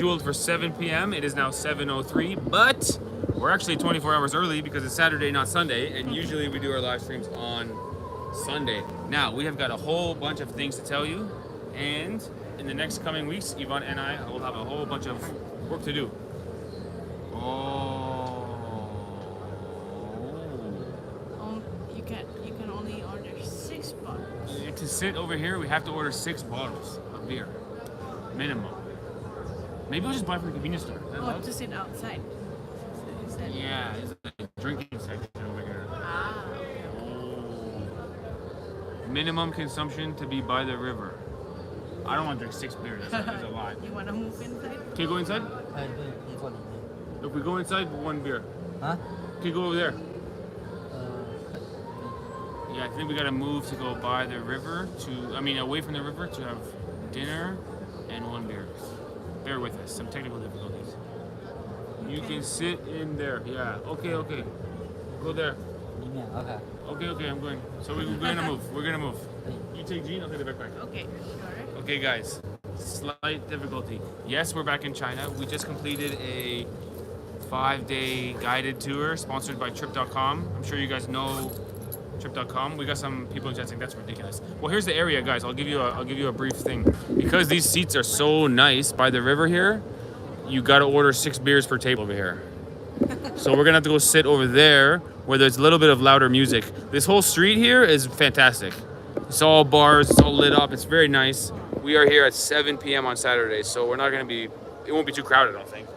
scheduled for 7 p.m. It is now 7:03, but we're actually 24 hours early because it's Saturday, not Sunday, and usually we do our live streams on Sunday. Now, we have got a whole bunch of things to tell you, and in the next coming weeks, Yvonne and I will have a whole bunch of work to do. You can only order 6 bottles. To sit over here, we have to order 6 bottles of beer, minimum. Maybe we'll just buy from the convenience store. Oh, to sit outside. Yeah, it's a drinking section over here. Ah. Minimum consumption to be by the river. I don't want to drink 6 beers. That's a lot. You want to move inside? Can you go inside? If we go inside, 1 beer. Huh? Can you go over there? Yeah, I think we gotta move to go by the river away from the river to have dinner and 1 beer. Bear with us, some technical difficulties. You can sit in there. Yeah. Okay. Go there. Okay. I'm going. So we're gonna move. We're gonna move. You take Jean. I'll take the backpack. Okay. Sure. Okay, guys. Slight difficulty. Yes, we're back in China. We just completed a 5-day guided tour sponsored by Trip.com. I'm sure you guys know Trip.com. We got some people in chat saying that's ridiculous. Well, here's the area, guys. I'll give you a brief thing. Because these seats are so nice by the river here, you got to order 6 beers per table over here. So we're gonna have to go sit over there where there's a little bit of louder music. This whole street here is fantastic. It's all bars. It's all lit up. It's very nice. We are here at 7 p.m. on Saturday, so we're not gonna be. It won't be too crowded, I don't think.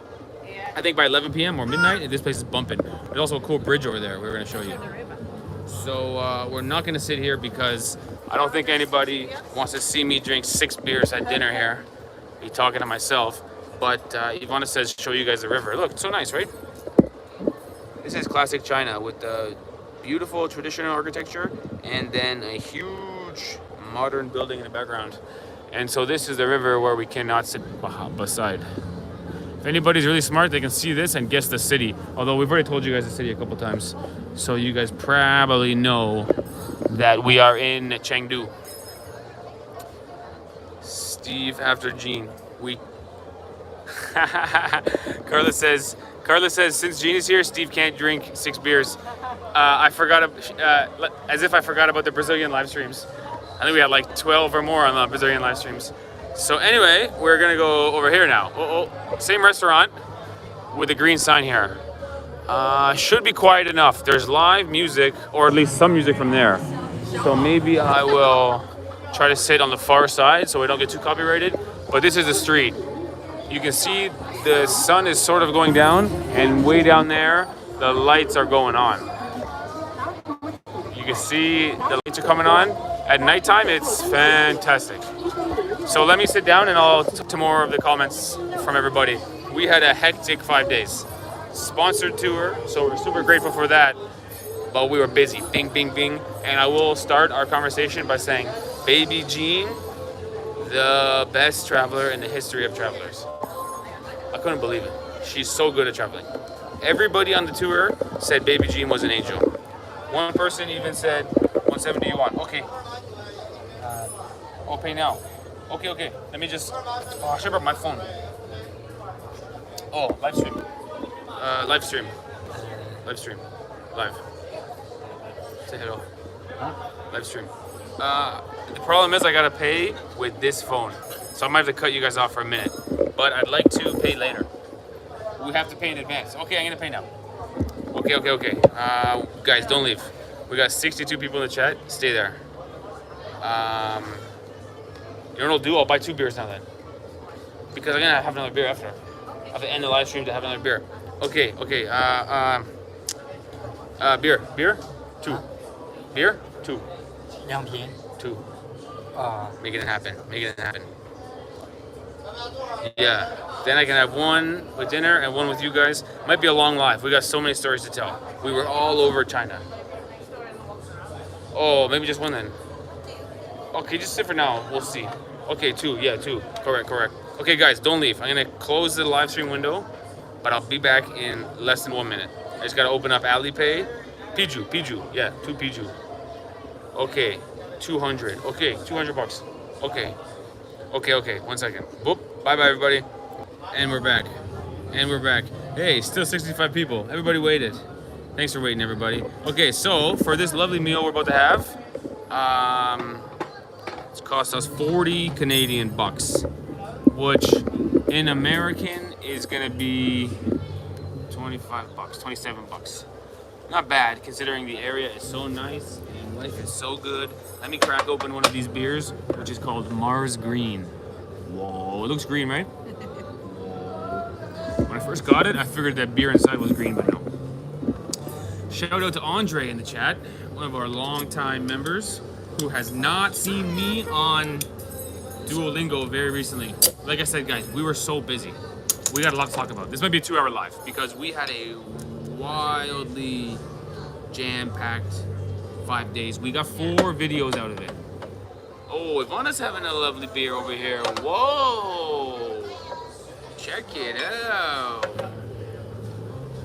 Yeah. I think by 11 p.m. or midnight, this place is bumping. There's also a cool bridge over there we're gonna show you. So we're not gonna sit here because I don't think anybody wants to see me drink 6 beers at dinner here. Be talking to myself. But Ivana says show you guys the river. Look, it's so nice, right? This is classic China with the beautiful traditional architecture and then a huge modern building in the background. And so this is the river where we cannot sit beside. If anybody's really smart, they can see this and guess the city. Although we've already told you guys the city a couple times. So you guys probably know that we are in Chengdu. Steve after Jean. Carla says, since Jean is here, Steve can't drink 6 beers. I forgot, as if I forgot about the Brazilian live streams. I think we had like 12 or more on the Brazilian live streams. So anyway, we're gonna go over here now. Same restaurant with a green sign here. Should be quiet enough. There's live music, or at least some music from there. So maybe I will try to sit on the far side so we don't get too copyrighted. But this is the street. You can see the sun is sort of going down, and way down there, the lights are going on. You can see the lights are coming on. At nighttime, it's fantastic. So let me sit down and I'll talk to more of the comments from everybody. We had a hectic 5 days. Sponsored tour, so we're super grateful for that. But we were busy, bing, bing, bing. And I will start our conversation by saying, Baby Jean, the best traveler in the history of travelers. I couldn't believe it. She's so good at traveling. Everybody on the tour said Baby Jean was an angel. One person even said 170 yuan. Okay. I'll pay now. Okay. Let me just. Oh, I should have brought my phone. Oh, live stream. Live. Say hello. Huh? Live stream. The problem is I gotta pay with this phone, so I might have to cut you guys off for a minute. But I'd like to pay later. We have to pay in advance. Okay, I'm gonna pay now. Okay. Guys, don't leave. We got 62 people in the chat. Stay there. You know what I'll do? I'll buy 2 beers now then. Because I'm gonna have another beer after. I have to end the live stream to have another beer. Okay. Beer? 2. Beer? 2. 2瓶 2. Making it happen. Yeah. Then I can have 1 with dinner and 1 with you guys. Might be a long live. We got so many stories to tell. We were all over China. Oh, maybe just 1 then. Okay, just sit for now. We'll see. Okay, 2. Yeah, 2. Correct. Okay, guys, don't leave. I'm gonna close the live stream window, but I'll be back in less than 1 minute. I just gotta open up Alipay. Piju. Yeah, 2 Piju. Okay, 200. Okay, $200. Okay. 1 second. Boop. Bye, everybody. And we're back. And we're back. Hey, still 65 people. Everybody waited. Thanks for waiting, everybody. Okay, so for this lovely meal we're about to have, it's cost us 40 Canadian bucks, which in American is gonna be 25 bucks, 27 bucks. Not bad, considering the area is so nice and life is so good. Let me crack open one of these beers, which is called Mars Green. Whoa, it looks green, right? When I first got it, I figured that beer inside was green, but no. Shout out to Andre in the chat, one of our longtime members, who has not seen me on Duolingo very recently. Like I said, guys, we were so busy. We got a lot to talk about. This might be a 2-hour live because we had a wildly jam-packed 5 days. We got 4 videos out of it. Oh, Ivana's having a lovely beer over here. Whoa! Check it out.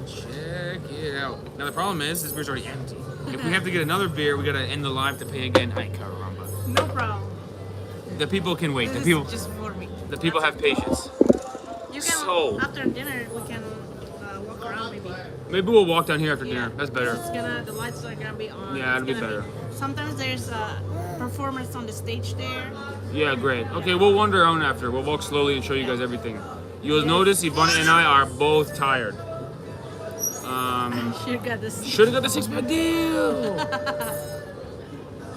Check it out. Now the problem is, this beer's already empty. If we have to get another beer, we gotta end the live to pay again. Ay, caramba. No problem. The people can wait. This The people, is just for me. the people have patience. You can, So- after dinner, we can walk around maybe. Maybe we'll walk down here after Yeah. dinner. That's better. The lights are gonna be on. Yeah, it'll It's be gonna better. Sometimes there's a performance on the stage there. Yeah, great. Okay, we'll wander around after. We'll walk slowly and show you guys everything. You'll notice Ivana and I are both tired. You got this. Should have got the 6-pack deal.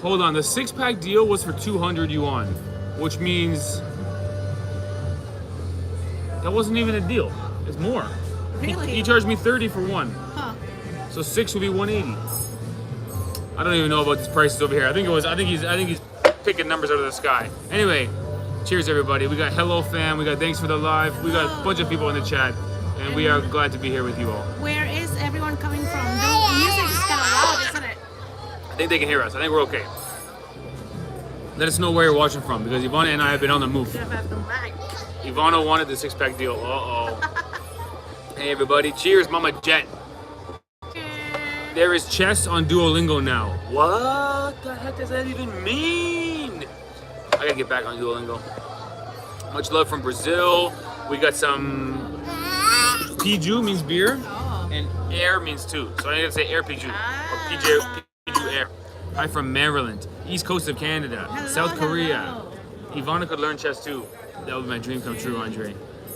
Hold on, the 6-pack deal was for 200 yuan, which means that wasn't even a deal. It's more. Really? He charged me 30 for one, Huh. so 6 would be 180. I don't even know about these prices over here. I think he's picking numbers out of the sky. Anyway, cheers everybody. We got hello fam. We got thanks for the live. We got a bunch of people in the chat, and we are glad to be here with you all. Where is everyone coming from? The music is kind of loud, isn't it? I think they can hear us. I think we're okay. Let us know where you're watching from because Ivana and I have been on the move. Gonna have the mic. Ivana wanted the 6-pack deal. Uh-oh. Hey everybody, cheers Mama Jet. There is chess on Duolingo now. What the heck does that even mean? I gotta get back on Duolingo. Much love from Brazil. We got some Piju means beer, Oh. and air means two. So I gotta say air Piju or Piju air. Hi from Maryland, East Coast of Canada, Hello, South Korea. hello. Ivana could learn chess too. That would be my dream come true, Andre.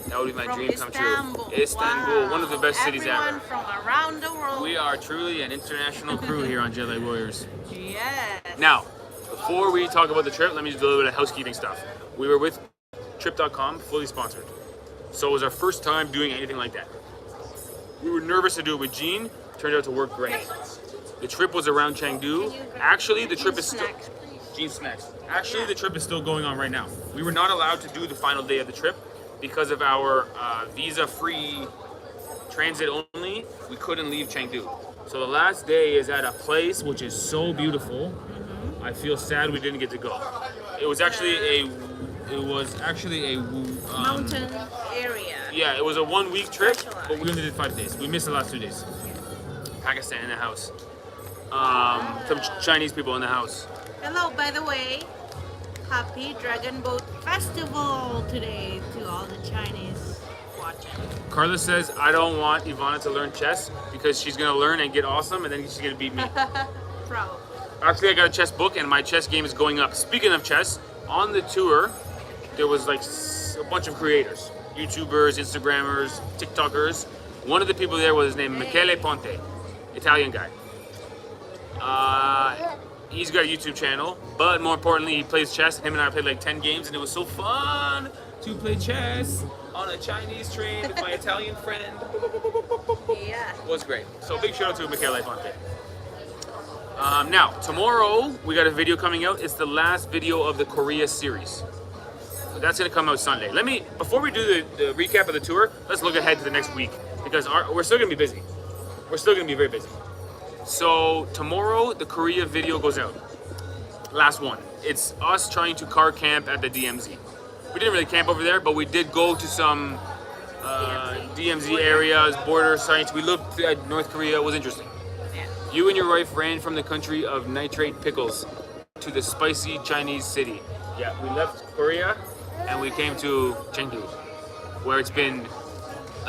That would be my From dream come Istanbul. true. Istanbul, Wow. one of the best cities Everyone ever. from around the world. We are truly an international crew here on JetLag Warriors. Yes. Now, before we talk about the trip, let me just do a little bit of housekeeping stuff. We were with Trip.com, fully sponsored. So it was our first time doing anything like that. We were nervous to do it with Jean. Turned out to work great. The trip was around Chengdu. Actually, the trip is still... Snacks, please. Jean snacks. Actually, the trip is still going on right now. We were not allowed to do the final day of the trip because of our visa-free transit only. We couldn't leave Chengdu. So the last day is at a place which is so beautiful. I feel sad we didn't get to go. It was actually a Mountain area. yeah, it was a 1-week trip, but we only did 5 days. We missed the last 2 days. Pakistan in the house. Some Chinese people in the house. Hello, by the way. Happy Dragon Boat Festival today to all the Chinese watching. Carla says, I don't want Ivana to learn chess because she's gonna learn and get awesome and then she's gonna beat me. Proud. Actually, I got a chess book and my chess game is going up. Speaking of chess, on the tour, there was like a bunch of creators. YouTubers, Instagrammers, TikTokers. One of the people there was named Michele Ponte, Italian guy. He's got a YouTube channel, but more importantly, he plays chess. Him and I played like 10 games, and it was so fun to play chess on a Chinese train with my Italian friend. Yeah. It was great. So big shout out to Michele Ponte. Now, tomorrow, we got a video coming out. It's the last video of the Korea series. That's gonna come out Sunday. Before we do the recap of the tour, let's look ahead to the next week because we're still gonna be busy. We're still gonna be very busy. So tomorrow, the Korea video goes out. Last one. It's us trying to car camp at the DMZ. We didn't really camp over there, but we did go to some DMZ areas, border sites. We looked at North Korea. It was interesting. Yeah. You and your wife ran from the country of nitrate pickles to the spicy Chinese city. Yeah, we left Korea and we came to Chengdu. where it's been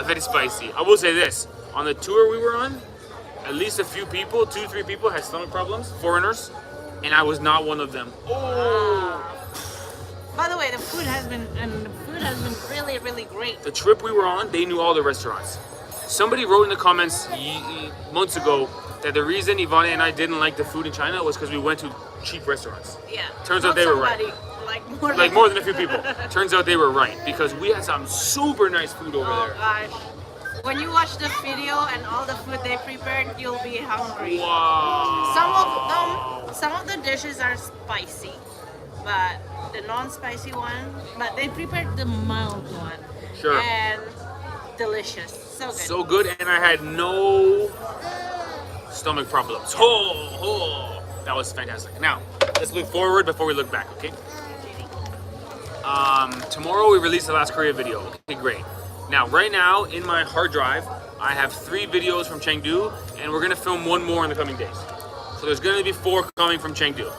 very spicy. I will say this, on the tour we were on, at least a few people, 2-3 people had stomach problems, foreigners, and I was not one of them. Oh! By the way, the food has been really, really great. The trip we were on, they knew all the restaurants. Somebody wrote in the comments months ago that the reason Ivana and I didn't like the food in China was because we went to cheap restaurants. Yeah. Turns out they were right. Like more than a few people. Turns out they were right because we had some super nice food over there. Gosh. When you watch the video and all the food they prepared, you'll be hungry. Wow. Some of the dishes are spicy, but the non-spicy one, but they prepared the mild one. Sure. And delicious. So good. So good, and I had no stomach problems. That was fantastic. Now, let's look forward before we look back, okay? Tomorrow we release the last Korea video. Okay, great. Now, right now, in my hard drive, I have 3 videos from Chengdu, and we're gonna film 1 more in the coming days. So there's gonna be 4 coming from Chengdu.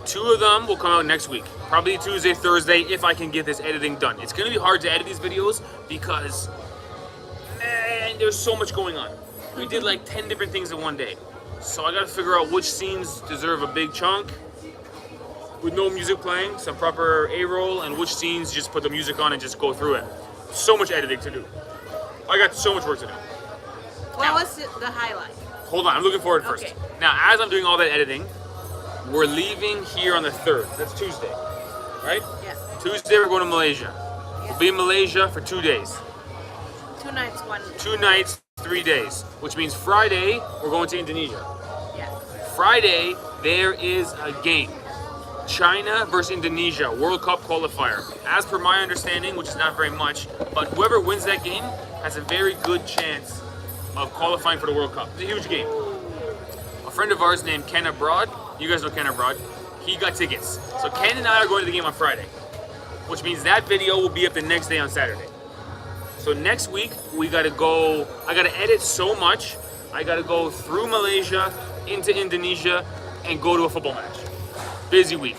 2 of them will come out next week. Probably Tuesday, Thursday, if I can get this editing done. It's gonna be hard to edit these videos because, man, there's so much going on. We did like 10 different things in one day. So I gotta figure out which scenes deserve a big chunk with no music playing, some proper A-roll, and which scenes just put the music on and just go through it. So much editing to do. I got so much work to do. What was the highlight? Hold on, I'm looking forward first. Okay. Now, as I'm doing all that editing, we're leaving here on the 3rd. That's Tuesday, right? Yeah. Tuesday, we're going to Malaysia. We'll be in Malaysia for 2 days. 2 nights, 1 day. 2 nights, 3 days. Which means Friday, we're going to Indonesia. Yeah. Friday, there is a game. China versus Indonesia, World Cup qualifier. As per my understanding, which is not very much, but whoever wins that game has a very good chance of qualifying for the World Cup. It's a huge game. A friend of ours named Ken Abroad, you guys know Ken Abroad, he got tickets. So Ken and I are going to the game on Friday, which means that video will be up the next day on Saturday. So next week, we gotta go, I gotta edit so much, I gotta go through Malaysia, into Indonesia, and go to a football match. Busy week.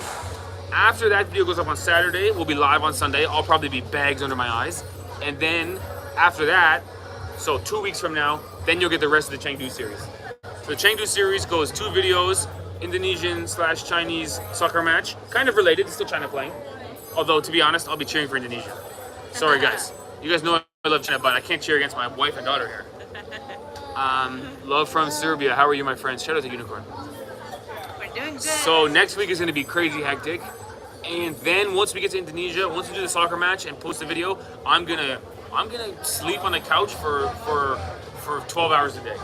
After that video goes up on Saturday, we'll be live on Sunday. I'll probably be bags under my eyes. And then after that, so 2 weeks from now, then you'll get the rest of the Chengdu series. So the Chengdu series goes 2 videos, Indonesian/Chinese soccer match. Kind of related, it's still China playing. Although, to be honest, I'll be cheering for Indonesia. Sorry guys. You guys know I love China, but I can't cheer against my wife and daughter here. Love from Serbia. How are you, my friends? Shout out to Unicorn. Doing good. So next week is going to be crazy hectic, and then once we get to Indonesia, once we do the soccer match and post the video, I'm gonna sleep on the couch for 12 hours a day.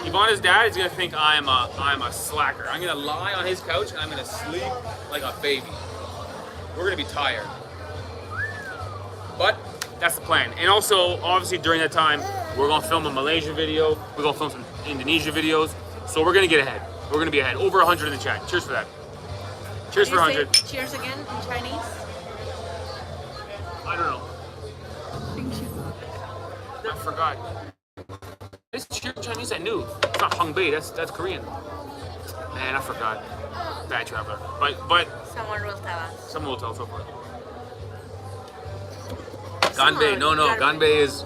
Ivana's dad is gonna think I'm a slacker. I'm gonna lie on his couch and I'm gonna sleep like a baby. We're gonna be tired, but that's the plan. And also, obviously, during that time, we're gonna film a Malaysia video. We're gonna film some Indonesia videos. So we're gonna get ahead. We're gonna be ahead. Over 100 in the chat. Cheers for that. Cheers for 100. Cheers again in Chinese. I don't know. I forgot. This cheer in Chinese I knew. It's not Hongbei. That's Korean. Man, I forgot. Bad traveler. But Someone will tell us. someone will tell us so far. Ganbei. No. Ganbei is.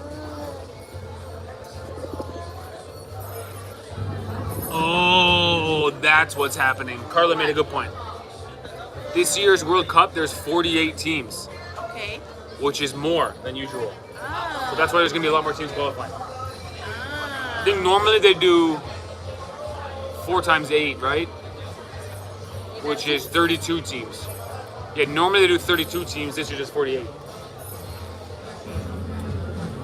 Oh, that's what's happening. Carla made a good point. This year's World Cup, there's 48 teams, Okay. which is more than usual. So that's why there's gonna be a lot more teams qualifying. I think normally they do 4 times 8, right? Which is 32 teams. Yeah, normally they do 32 teams, this year just 48.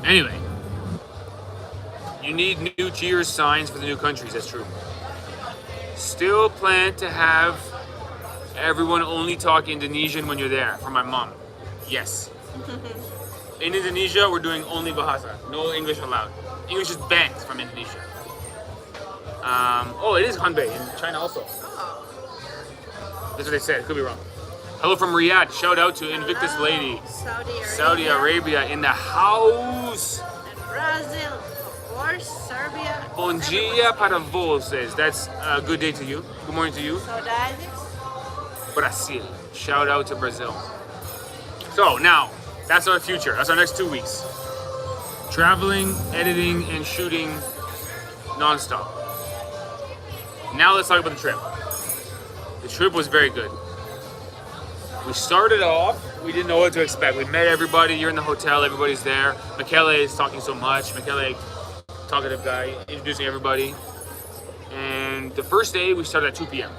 Anyway, you need new cheers signs for the new countries, that's true. Still plan to have everyone only talk Indonesian when you're there, from my mom. Yes. In Indonesia, we're doing only Bahasa. No English allowed. English is banned from Indonesia. Oh, it is Hanbei in China also. That's what they said. Could be wrong. Hello from Riyadh. Shout out to Invictus Lady. Saudi Arabia in the house. And Brazil, of course, Serbia. Bom dia para vocês. That's a good day to you. Good morning to you. Saudades. Brazil. Shout out to Brazil. So now, That's our future. That's our next 2 weeks. Traveling, editing, and shooting nonstop. Now let's talk about the trip. The trip was very good. We started off, we didn't know what to expect. We met everybody, you're in the hotel, everybody's there. Michele is talking so much. Michele, talkative guy, introducing everybody. And the first day, we started at 2 p.m.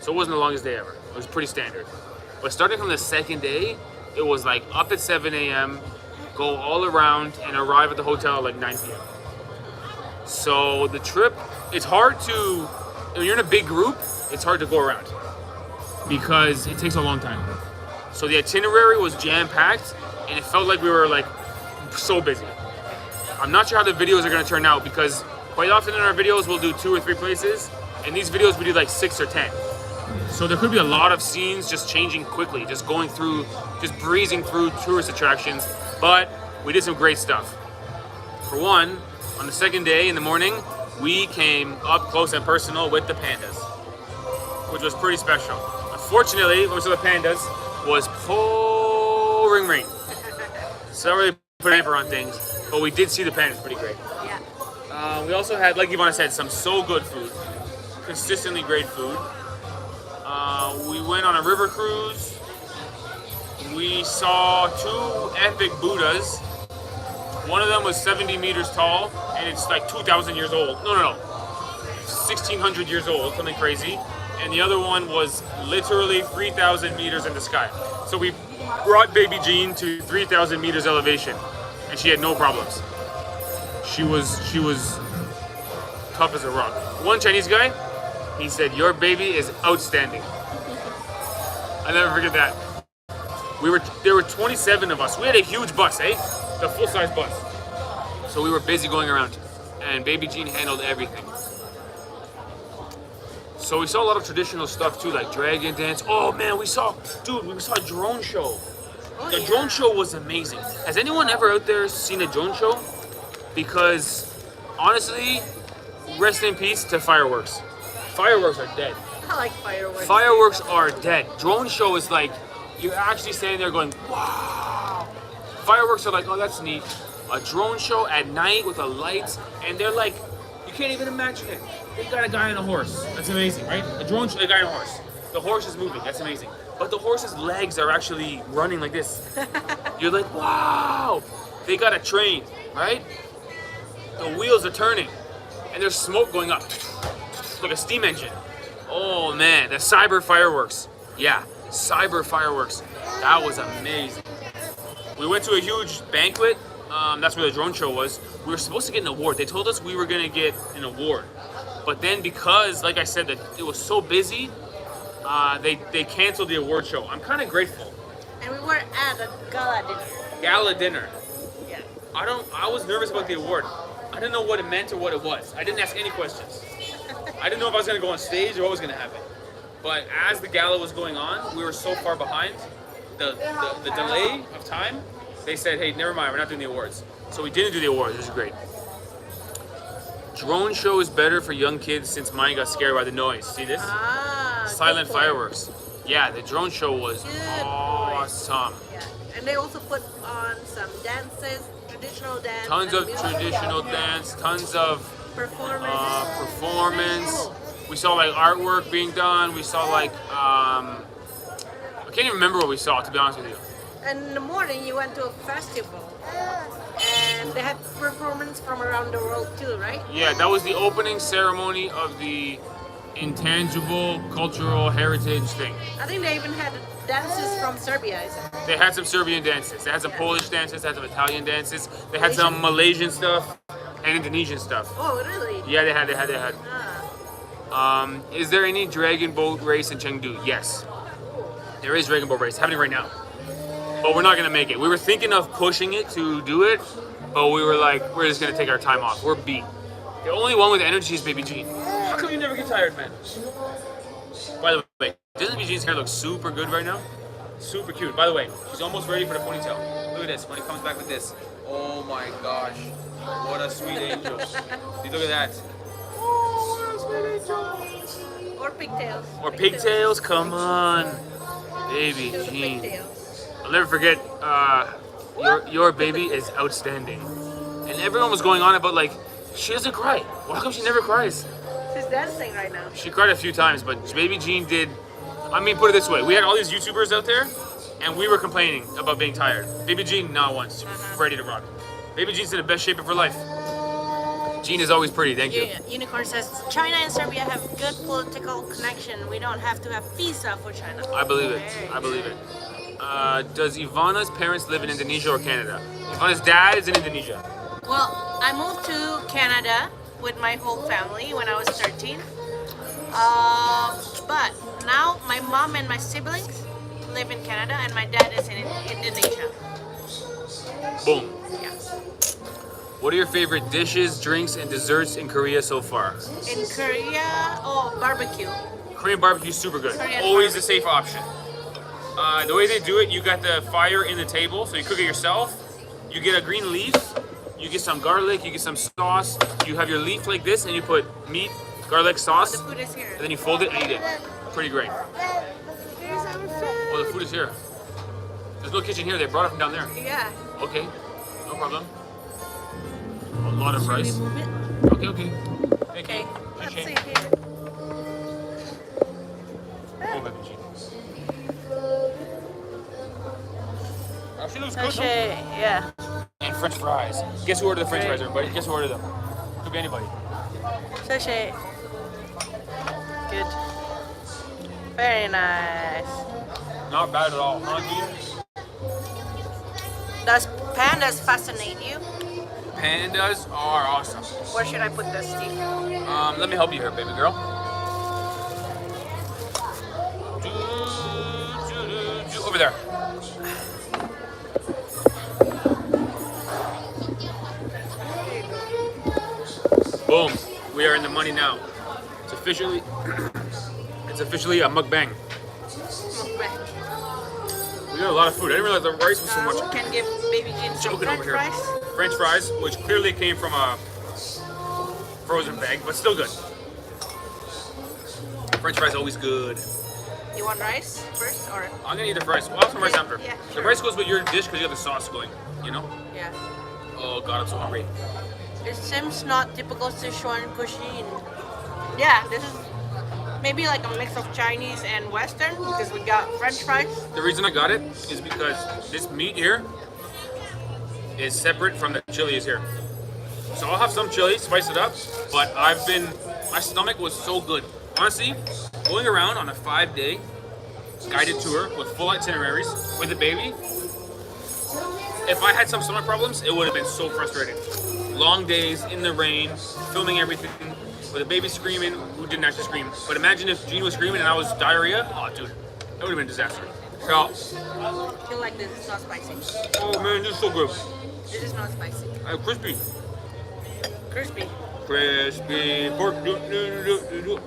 So it wasn't the longest day ever. It was pretty standard. But starting from the second day, it was like up at 7 a.m., go all around, and arrive at the hotel at like 9 p.m. So the trip, it's hard to, when you're in a big group, it's hard to go around because it takes a long time. So the itinerary was jam-packed, and it felt like we were like so busy. I'm not sure how the videos are gonna turn out because quite often in our videos we'll do 2 or 3 places, and these videos we do like 6 or 10. So there could be a lot of scenes just changing quickly, just going through, just breezing through tourist attractions, but we did some great stuff. For one, on the second day in the morning, we came up close and personal with the pandas, which was pretty special. Unfortunately, when we saw the pandas, was pouring rain. So not really put an hamper on things, but we did see the pandas, pretty great. Yeah. We also had, like Ivana said, some so good food, consistently great food. We went on a river cruise. We saw 2 epic Buddhas. One of them was 70 meters tall, and it's like 2,000 years old. No. 1,600 years old, something crazy. And the other one was literally 3,000 meters in the sky. So we brought baby Jean to 3,000 meters elevation, and she had no problems. She was tough as a rock. One Chinese guy, he said, "Your baby is outstanding." I never forget that. There were 27 of us. We had a huge bus, the full-size bus. So we were busy going around, and baby Jean handled everything. So we saw a lot of traditional stuff too, like dragon dance. Oh man, we saw a drone show. The drone show was amazing. Has anyone ever out there seen a drone show? Because honestly, rest in peace to fireworks. Fireworks are dead. I like fireworks. Fireworks are dead. Drone show is like, you're actually standing there going, wow. Fireworks are like, oh, that's neat. A drone show at night with the lights, and they're like, you can't even imagine it. They got a guy on a horse. That's amazing, right? A drone show, a guy on a horse. The horse is moving. That's amazing. But the horse's legs are actually running like this. You're like, wow. They got a train, right? The wheels are turning, and there's smoke going up, like a steam engine. Oh man, the cyber fireworks. Yeah, cyber fireworks. That was amazing. We went to a huge banquet. That's where the drone show was. We were supposed to get an award. They told us we were gonna get an award, but then because, like I said, that it was so busy, they canceled the award show. I'm kind of grateful. And we were at a gala dinner. Gala dinner. Yeah. I was nervous about the award. I didn't know what it meant or what it was. I didn't ask any questions. I didn't know if I was gonna go on stage or what was gonna happen. But as the gala was going on, we were so far behind the delay of time. They said, hey, never mind, we're not doing the awards. So we didn't do the awards, which is great. Drone show is better for young kids since mine got scared by the noise. See this? Silent fireworks. Yeah, the drone show was awesome. Yeah. And they also put on some dances, traditional dance. Tons of traditional dance, tons of performance. We saw like artwork being done. We saw like, I can't even remember what we saw, to be honest with you. And in the morning you went to a festival. And they had performance from around the world too, right? Yeah, that was the opening ceremony of the intangible cultural heritage thing. I think they even had dances from Serbia, isn't it? They had some Serbian dances. They had some Polish dances. They had some Italian dances. They had some Malaysian stuff and Indonesian stuff. Oh, really? Yeah, they had. Is there any dragon boat race in Chengdu? Yes. There is dragon boat race happening right now. But we're not gonna make it. We were thinking of pushing it to do it, but we were like, we're just gonna take our time off. We're beat. The only one with energy is Baby Jean. How come you never get tired, man? By the way, doesn't Baby Jean's hair look super good right now? Super cute. By the way, she's almost ready for the ponytail. Look at this, when it comes back with this. Oh my gosh. What a sweet angel. See, look at that. Oh, what a sweet angel. Or pigtails. Or pigtails, come on. Baby Jean. Pigtails. I'll never forget, your baby is outstanding. And everyone was going on about like, she doesn't cry. Why come she never cries? She's dancing right now. She cried a few times, but baby Jean did. I mean, put it this way: we had all these YouTubers out there, and we were complaining about being tired. Baby Jean, not once, ready to rock. Baby Jean's in the best shape of her life. Jean is always pretty. Thank you. Unicorn says China and Serbia have good political connection. We don't have to have visa for China. I believe it. I believe it. Does Ivana's parents live in Indonesia or Canada? Ivana's dad is in Indonesia. Well, I moved to Canada with my whole family when I was 13. But now my mom and my siblings live in Canada and my dad is in Indonesia. Boom. Yeah. What are your favorite dishes, drinks, and desserts in Korea so far? In Korea, barbecue. Korean barbecue is super good. Korean Always barbecue. a safe option. The way they do it, you got the fire in the table, so you cook it yourself. You get a green leaf, you get some garlic, you get some sauce. You have your leaf like this, and you put meat, garlic, sauce, The food is here. and then you fold it and eat it. Pretty great. Here's our food. Oh, the food is here. There's no kitchen here. They brought it from down there. Yeah. Okay, no problem. A lot of Should we rice. move it? Okay. Okay. Let's see Shane. here. Oh, baby Jean. She looks good. Okay, yeah. And French fries. Guess who ordered the French fries, everybody? Guess who ordered them? Could be anybody. Sushi. Good. Very nice. Not bad at all, huh, Jean? Does pandas fascinate you? Pandas are awesome. Where should I put this, Steve? Let me help you here, baby girl. Over there. Boom. We are in the money now. It's officially a mukbang. We got a lot of food. I didn't realize the rice was so much. Can give baby Jean some Choking French over here. fries. French fries, which clearly came from a frozen bag, but still good. French fries always good. You want rice first or? I'm gonna eat the fries. We'll have some rice Okay, after. yeah, The sure. rice goes with your dish because you have the sauce going, you know? Yeah. Oh god, I'm so hungry. It seems not typical Sichuan cuisine. Yeah, this is maybe like a mix of Chinese and Western because we got French fries. The reason I got it is because this meat here is separate from the chili is here. So I'll have some chili, spice it up, but my stomach was so good. Honestly, going around on a 5-day guided tour with full itineraries with a baby, if I had some stomach problems, it would have been so frustrating. Long days in the rain, filming everything, with a baby screaming, who didn't actually scream. But imagine if Jean was screaming and I was diarrhea. Oh, dude, that would have been a disaster. So, I feel like this is not spicy. oh man, this is so good. This is not spicy. Crispy. Crispy. Crispy pork,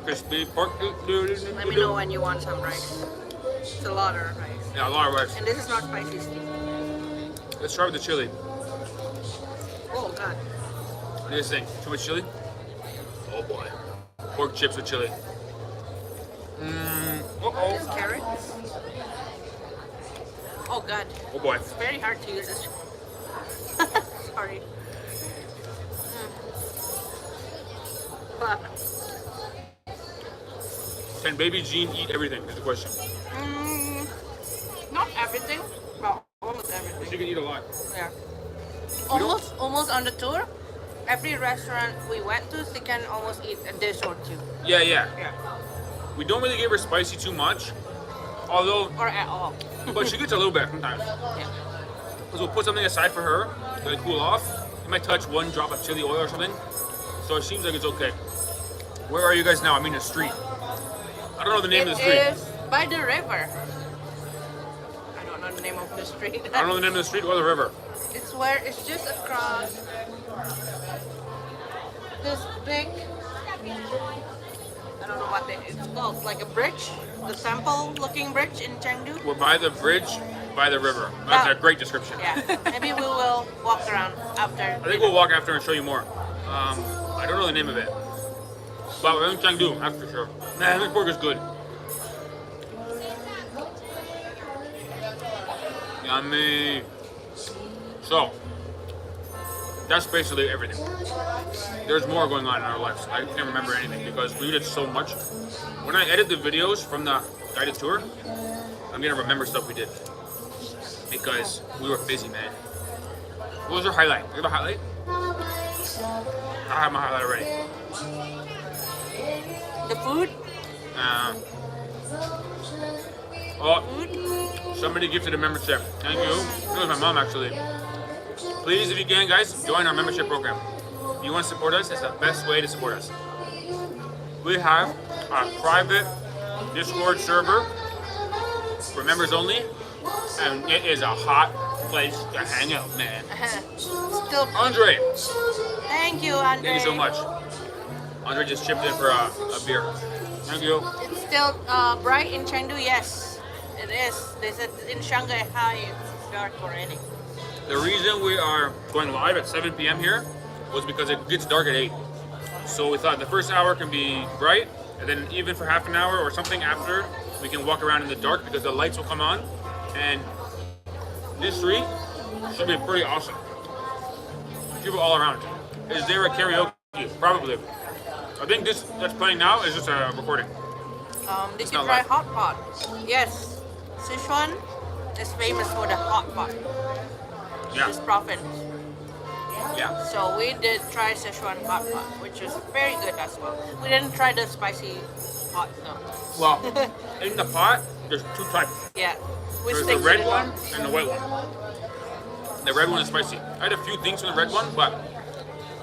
crispy pork. Let me know when you want some rice. It's a lot of rice. Yeah, a lot of rice. And this is not spicy, Steve. Let's try with the chili. Oh god. What do you think? Too much chili? Oh boy. Pork chips with chili. Just carrots. Oh god. Oh boy. It's very hard to use this. Sorry. But, Can baby Jean eat everything? Is the question. not everything, but almost She everything. can eat a lot. Yeah. don't- Almost on the tour. Every restaurant we went to, they can almost eat a dish or two. Yeah. Yeah. We don't really give her spicy too much, although, Or at all. but she gets a little bit sometimes. Yeah. Because we'll put something aside for her, let it cool off. You might touch one drop of chili oil or something, so it seems like it's okay. Where are you guys now? I mean the street. I don't know the name of the street. It is by the river. I don't know the name of the street. I don't know the name of the street or the river. It's just across this big, I don't know what it's called, like a bridge, the temple looking bridge in Chengdu. We're by the bridge, by the river. That's a great description. Yeah, maybe we will walk around after. I think we'll walk after and show you more. I don't know the name of it. But we're in Changdu, that's for sure. Man, this burger's good. Yummy. So, that's basically everything. There's more going on in our lives. I can't remember anything because we did so much. When I edit the videos from the guided tour, I'm gonna remember stuff we did because we were busy, man. What was your highlight? You have a highlight? I have my highlight already. The food? Oh, somebody gifted a membership. Thank you. It was my mom, actually. Please, if you can, guys, join our membership program. If you want to support us, it's the best way to support us. We have a private Discord server for members only, and it is a hot place to hang out, man. Still. Andre, Thank you, Andre. thank you so much. Andre just chipped in for a beer. Thank you. It's still bright in Chengdu, yes. It is. They said in Shanghai, it's dark already. The reason we are going live at 7 p.m. here was because it gets dark at 8. So we thought the first hour can be bright, and then even for half an hour or something after, we can walk around in the dark because the lights will come on. And this street should be pretty awesome. People all around. Is there a karaoke? Probably. I think this that's playing now is just a recording. Did It's you not try live. hot pot? Yes. Sichuan is famous for the hot pot. Yeah. This province. Yeah. So we did try Sichuan hot pot, which is very good as well. We didn't try the spicy hot though. Well, in the pot, there's two types. Yeah. We There's stick the to red one and the white one. The red one is spicy. I had a few things from the red one, but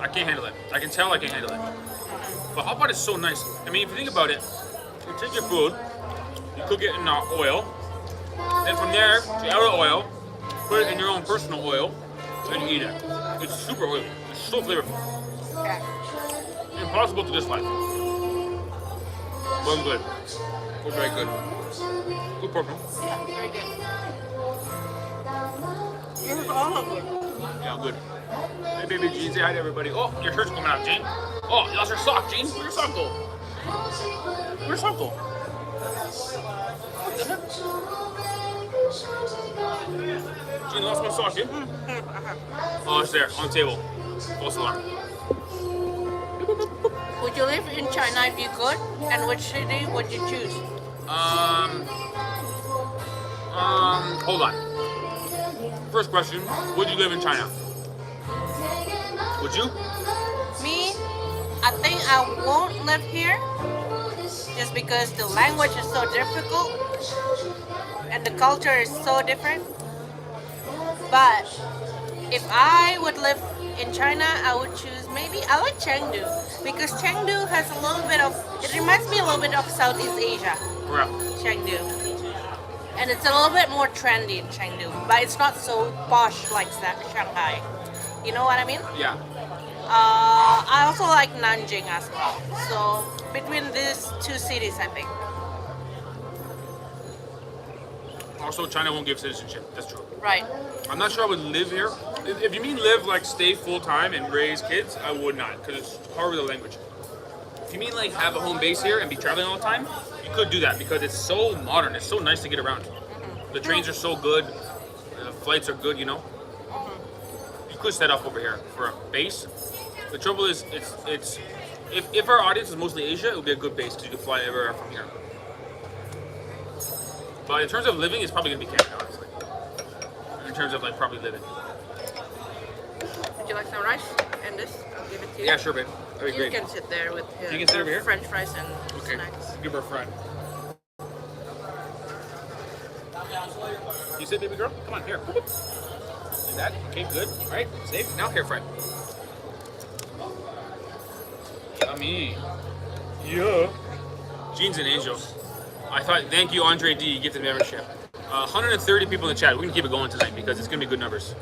I can't handle it. I can tell I can't handle it. But hot pot is so nice. I mean, if you think about it, you take your food, you cook it in oil, then from there, you add the oil, put it in your own personal oil, and you eat it. It's super oily. It's so flavorful. Yeah. Impossible to dislike. But good. It's very good. Good pork, no? Yeah, very good. This is also good. Yeah, good. Hey, baby Jean, say hi to everybody. Oh, your shirt's coming out, Jean. Oh, you lost your sock, Jean. Where's your sock go? Where's your sock go? What the heck? Jean, lost my sock, eh? Oh, it's there, on the table. False alarm. Would you live in China if you could? And which city would you choose? Hold on. First question, would you live in China? Would you? Me, I think I won't live here just because the language is so difficult and the culture is so different. But if I would live in China, I would choose maybe, I like Chengdu because Chengdu has a little bit of, it reminds me a little bit of Southeast Asia, Yeah. Chengdu. And it's a little bit more trendy in Chengdu, but it's not so posh like Shanghai. You know what I mean? Yeah. I also like Nanjing as well. So between these two cities, I think. Also, China won't give citizenship. That's true. Right. I'm not sure I would live here. If you mean live like stay full time and raise kids, I would not because it's hard with the language. If you mean like have a home base here and be traveling all the time, you could do that because it's so modern. It's so nice to get around. The trains are so good. The flights are good, you know. You could set up over here for a base. The trouble is, it's if our audience is mostly Asia, it would be a good base because you could fly everywhere from here. But in terms of living, it's probably gonna be Canada, honestly. In terms of like probably living. Would you like some rice and this? I'll give it to you. Yeah, sure, babe. That'd be You great. can sit there with You can sit over here? French fries and Okay, snacks. give her a friend. You sit, baby girl? Come on, here. Like that. Okay, good. All right, safe. Now, here, friend. Yummy. Yeah. Jean's an angel. I thought, thank you, Andre D. You get the membership. 130 people in the chat. We're gonna keep it going tonight because it's gonna be good numbers.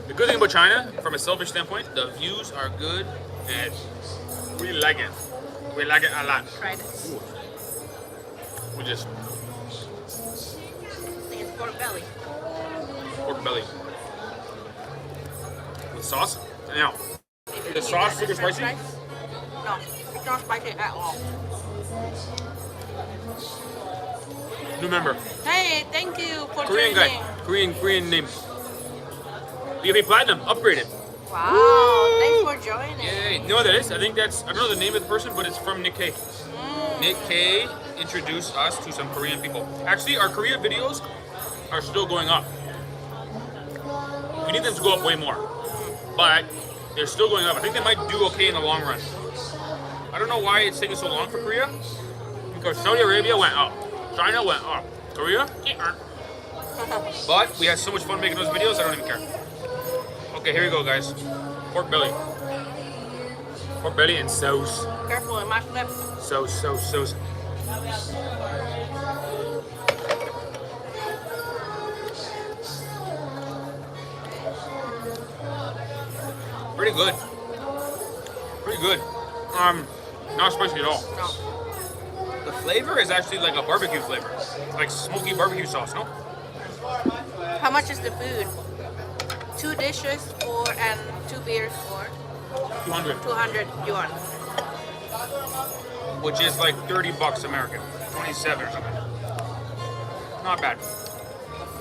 The good thing about China, from a selfish standpoint, the views are good and we like it. We like it a lot. Try this. We just I think it's pork belly. pork belly with sauce. Now, Maybe the you sauce get super French spicy. fries? No, it's not spicy at all. New member, Hey, thank you for Korean joining. guy, Korean name. BFA Platinum, upgraded. Wow, thanks for joining. Yay. You know what that is? I think that's, I don't know the name of the person, but it's from Nick K. Nick K introduced us to some Korean people. Actually, our Korea videos are still going up. We need them to go up way more. But they're still going up. I think they might do okay in the long run. I don't know why it's taking so long for Korea. Because Saudi Arabia went up. China went up. Korea? But we had so much fun making those videos, I don't even care. Okay, here we go, guys. Pork belly. Pork belly and sauce. Careful, it might flip. Sauce. Pretty good. Pretty good. Not spicy at all. No. The flavor is actually like a barbecue flavor. Like smoky barbecue sauce, no? How much is the food? 2 dishes for and 2 beers for 200. 200 yuan. Which is like 30 bucks American. 27 or something. Not bad.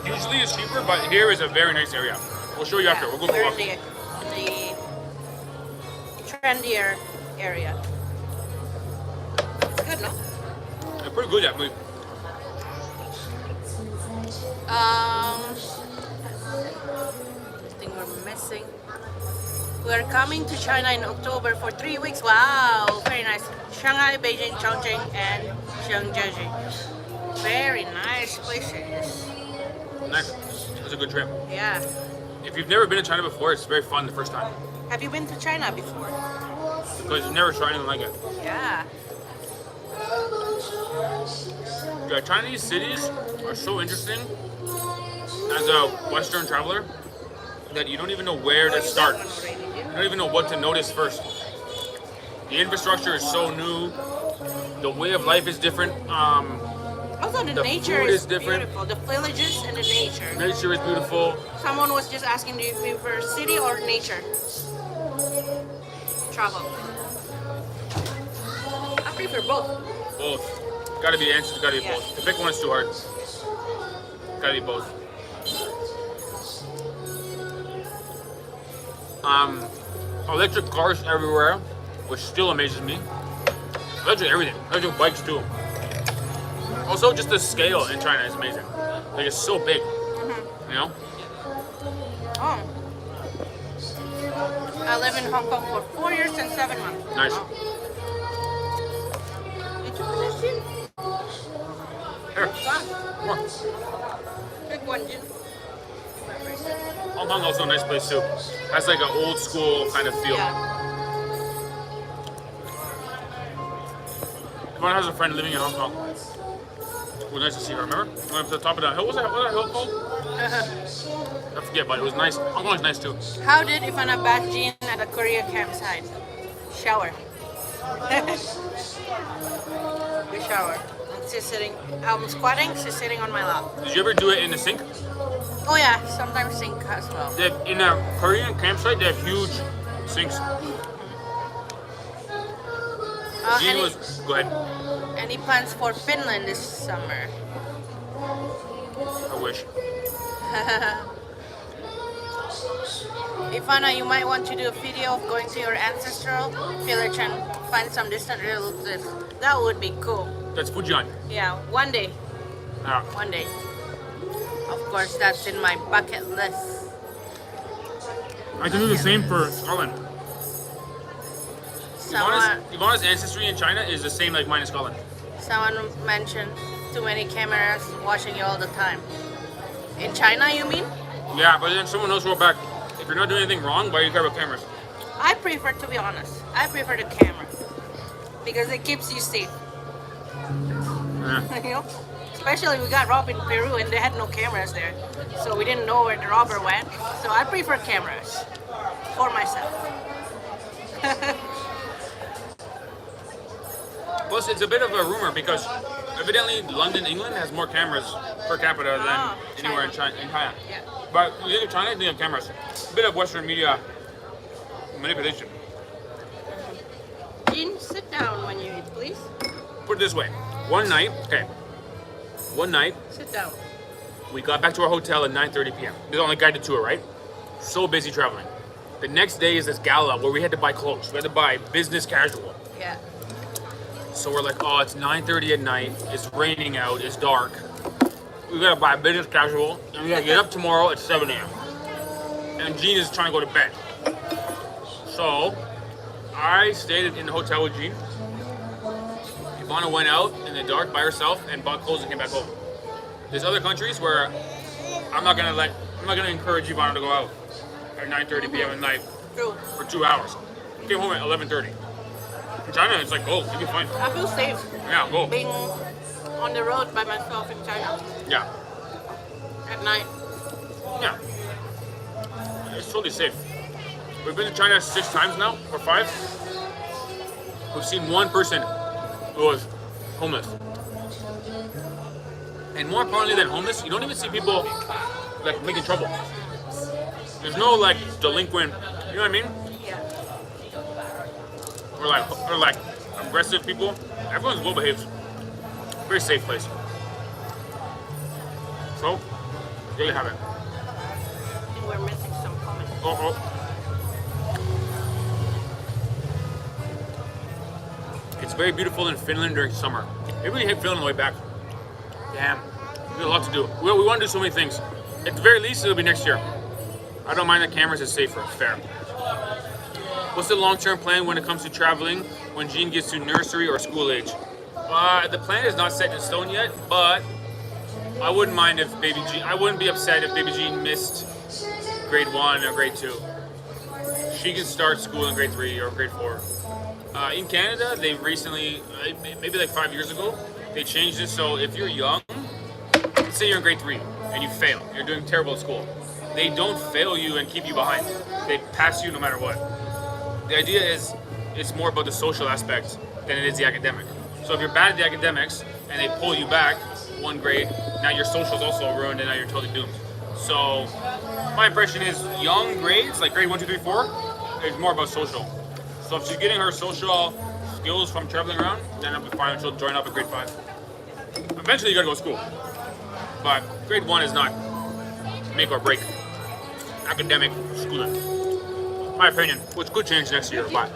Usually it's cheaper, but here is a very nice area. We'll show you after. We'll go for a We're walk. in the trendier area. It's good, no? They're pretty good actually. I think we're missing. We're coming to China in October for 3 weeks. Wow, very nice. Shanghai, Beijing, Chongqing, and Chengdu. Very nice places. Nice. It's a good trip. Yeah. If you've never been to China before, it's very fun the first time. Have you been to China before? Because you've never tried anything like it. Yeah. Yeah, Chinese cities are so interesting as a Western traveler that you don't even know where to start. You don't even know what to notice first. The infrastructure is so new. The way of life is different. Also, the The nature food is is different. beautiful. The villages and the nature. Nature is beautiful. Someone was just asking, do you prefer city or nature? Travel. I prefer both. Both. Gotta be answers, gotta be Yeah. both. To pick one is too hard. Gotta be both. Electric cars everywhere, which still amazes me. Electric everything. Electric bikes too. Also, just the scale in China is amazing. Like it's so big. You know? Oh. I live in Hong Kong for 4 years and 7 months. Nice. Wow. Did you finish it? Here. Come on. Big one, Jin. Hong Kong also a nice place too. Has like an old school kind of feel. Yeah. Everyone has a friend living in Hong Kong. It was nice to see her, remember? We went up to the top of that hill. What was that hill called? I forget, but it was nice. Hong Kong is nice too. How did Ivana bath Jin at a Korea campsite? Shower. We shower. She's sitting. I'm squatting. She's sitting on my lap. Did you ever do it in the sink? Oh yeah, sometimes sink as well. In a Korean campsite, they have huge sinks. Jean Any, was, go ahead. any plans for Finland this summer? I wish. Ivana, you might want to do a video of going to your ancestral village and find some distant relatives. That would be cool. That's Fujian. Yeah, one day. Yeah. One day. Of course, that's in my bucket list. I can do the same for Scotland. Ivana's ancestry in China is the same like mine in Scotland. Someone mentioned too many cameras watching you all the time. In China, you mean? Yeah, but then someone else wrote back, if you're not doing anything wrong, why do you care about cameras? I prefer, to be honest, I prefer the camera because it keeps you safe. Yeah. You know, especially we got robbed in Peru and they had no cameras there, so we didn't know where the robber went. So I prefer cameras for myself. Plus, it's a bit of a rumor because evidently London, England has more cameras per capita than anywhere in China. Yeah. But when you think of China, you think of cameras. A bit of Western media manipulation. Jean, sit down when you eat, please. Put it this way. One night, Sit down. we got back to our hotel at 9:30 p.m. This is on the guided tour, right? So busy traveling. The next day is this gala where we had to buy clothes. We had to buy business casual. Yeah. So we're like, oh, it's 9:30 at night. It's raining out. It's dark. We gotta buy business casual, and we gotta get up tomorrow at 7 a.m. And Jean is trying to go to bed. So I stayed in the hotel with Jean. Ivana went out in the dark by herself and bought clothes and came back home. There's other countries where I'm not gonna encourage Ivana to go out at 9:30 p.m. at night True. for 2 hours. I came home at 11:30. In China, it's like, go, you'll be fine. I feel safe Yeah, go. being on the road by myself in China Yeah, at night. yeah. It's totally safe. We've been to China 6 times now, or 5. We've seen one person who was homeless. And more importantly than homeless, you don't even see people like making trouble. There's no like delinquent, you know what I mean? Yeah. Or like aggressive people. Everyone's well behaved. Very safe place. So, there you have it. I think we're missing some comments. Oh. It's very beautiful in Finland during summer. Maybe we hit Finland on the way back. Damn, we have a lot to do. We want to do so many things. At the very least, it'll be next year. I don't mind the cameras, it's safer, fair. What's the long-term plan when it comes to traveling when Jean gets to nursery or school age? The plan is not set in stone yet, but I wouldn't mind if baby Jean, I wouldn't be upset if baby Jean missed grade 1 or grade 2. She can start school in grade 3 or grade 4. In Canada, they recently, maybe like 5 years ago, they changed it so if you're young, let's say you're in grade 3 and you fail, you're doing terrible at school, they don't fail you and keep you behind. They pass you no matter what. The idea is it's more about the social aspect than it is the academic. So if you're bad at the academics and they pull you back 1 grade, now your social's also ruined and now you're totally doomed. So my impression is young grades, like grade 1, 2, 3, 4, is more about social. So if she's getting her social skills from traveling around, then it'll be fine. She'll join up at grade 5. Eventually you gotta go to school. But grade 1 is not make or break academic schooling. My opinion, which could change next year, but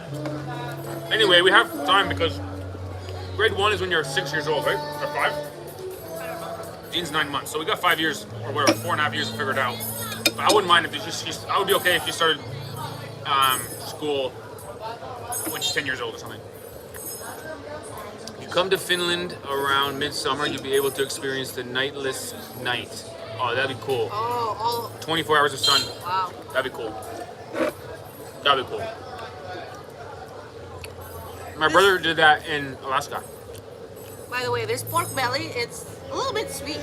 anyway, we have time because grade 1 is when you're 6 years old, right? Or 5? Jean's 9 months, so we got 5 years, or whatever, 4.5 years to figure it out. But I wouldn't mind if I would be okay if she started school when she's 10 years old or something. You come to Finland around midsummer, you'll be able to experience the nightless night. Oh, that'd be cool. Oh, 24 hours of sun. wow. That'd be cool. That'd be cool. My brother did that in Alaska. By the way, this pork belly, it's a little bit sweet.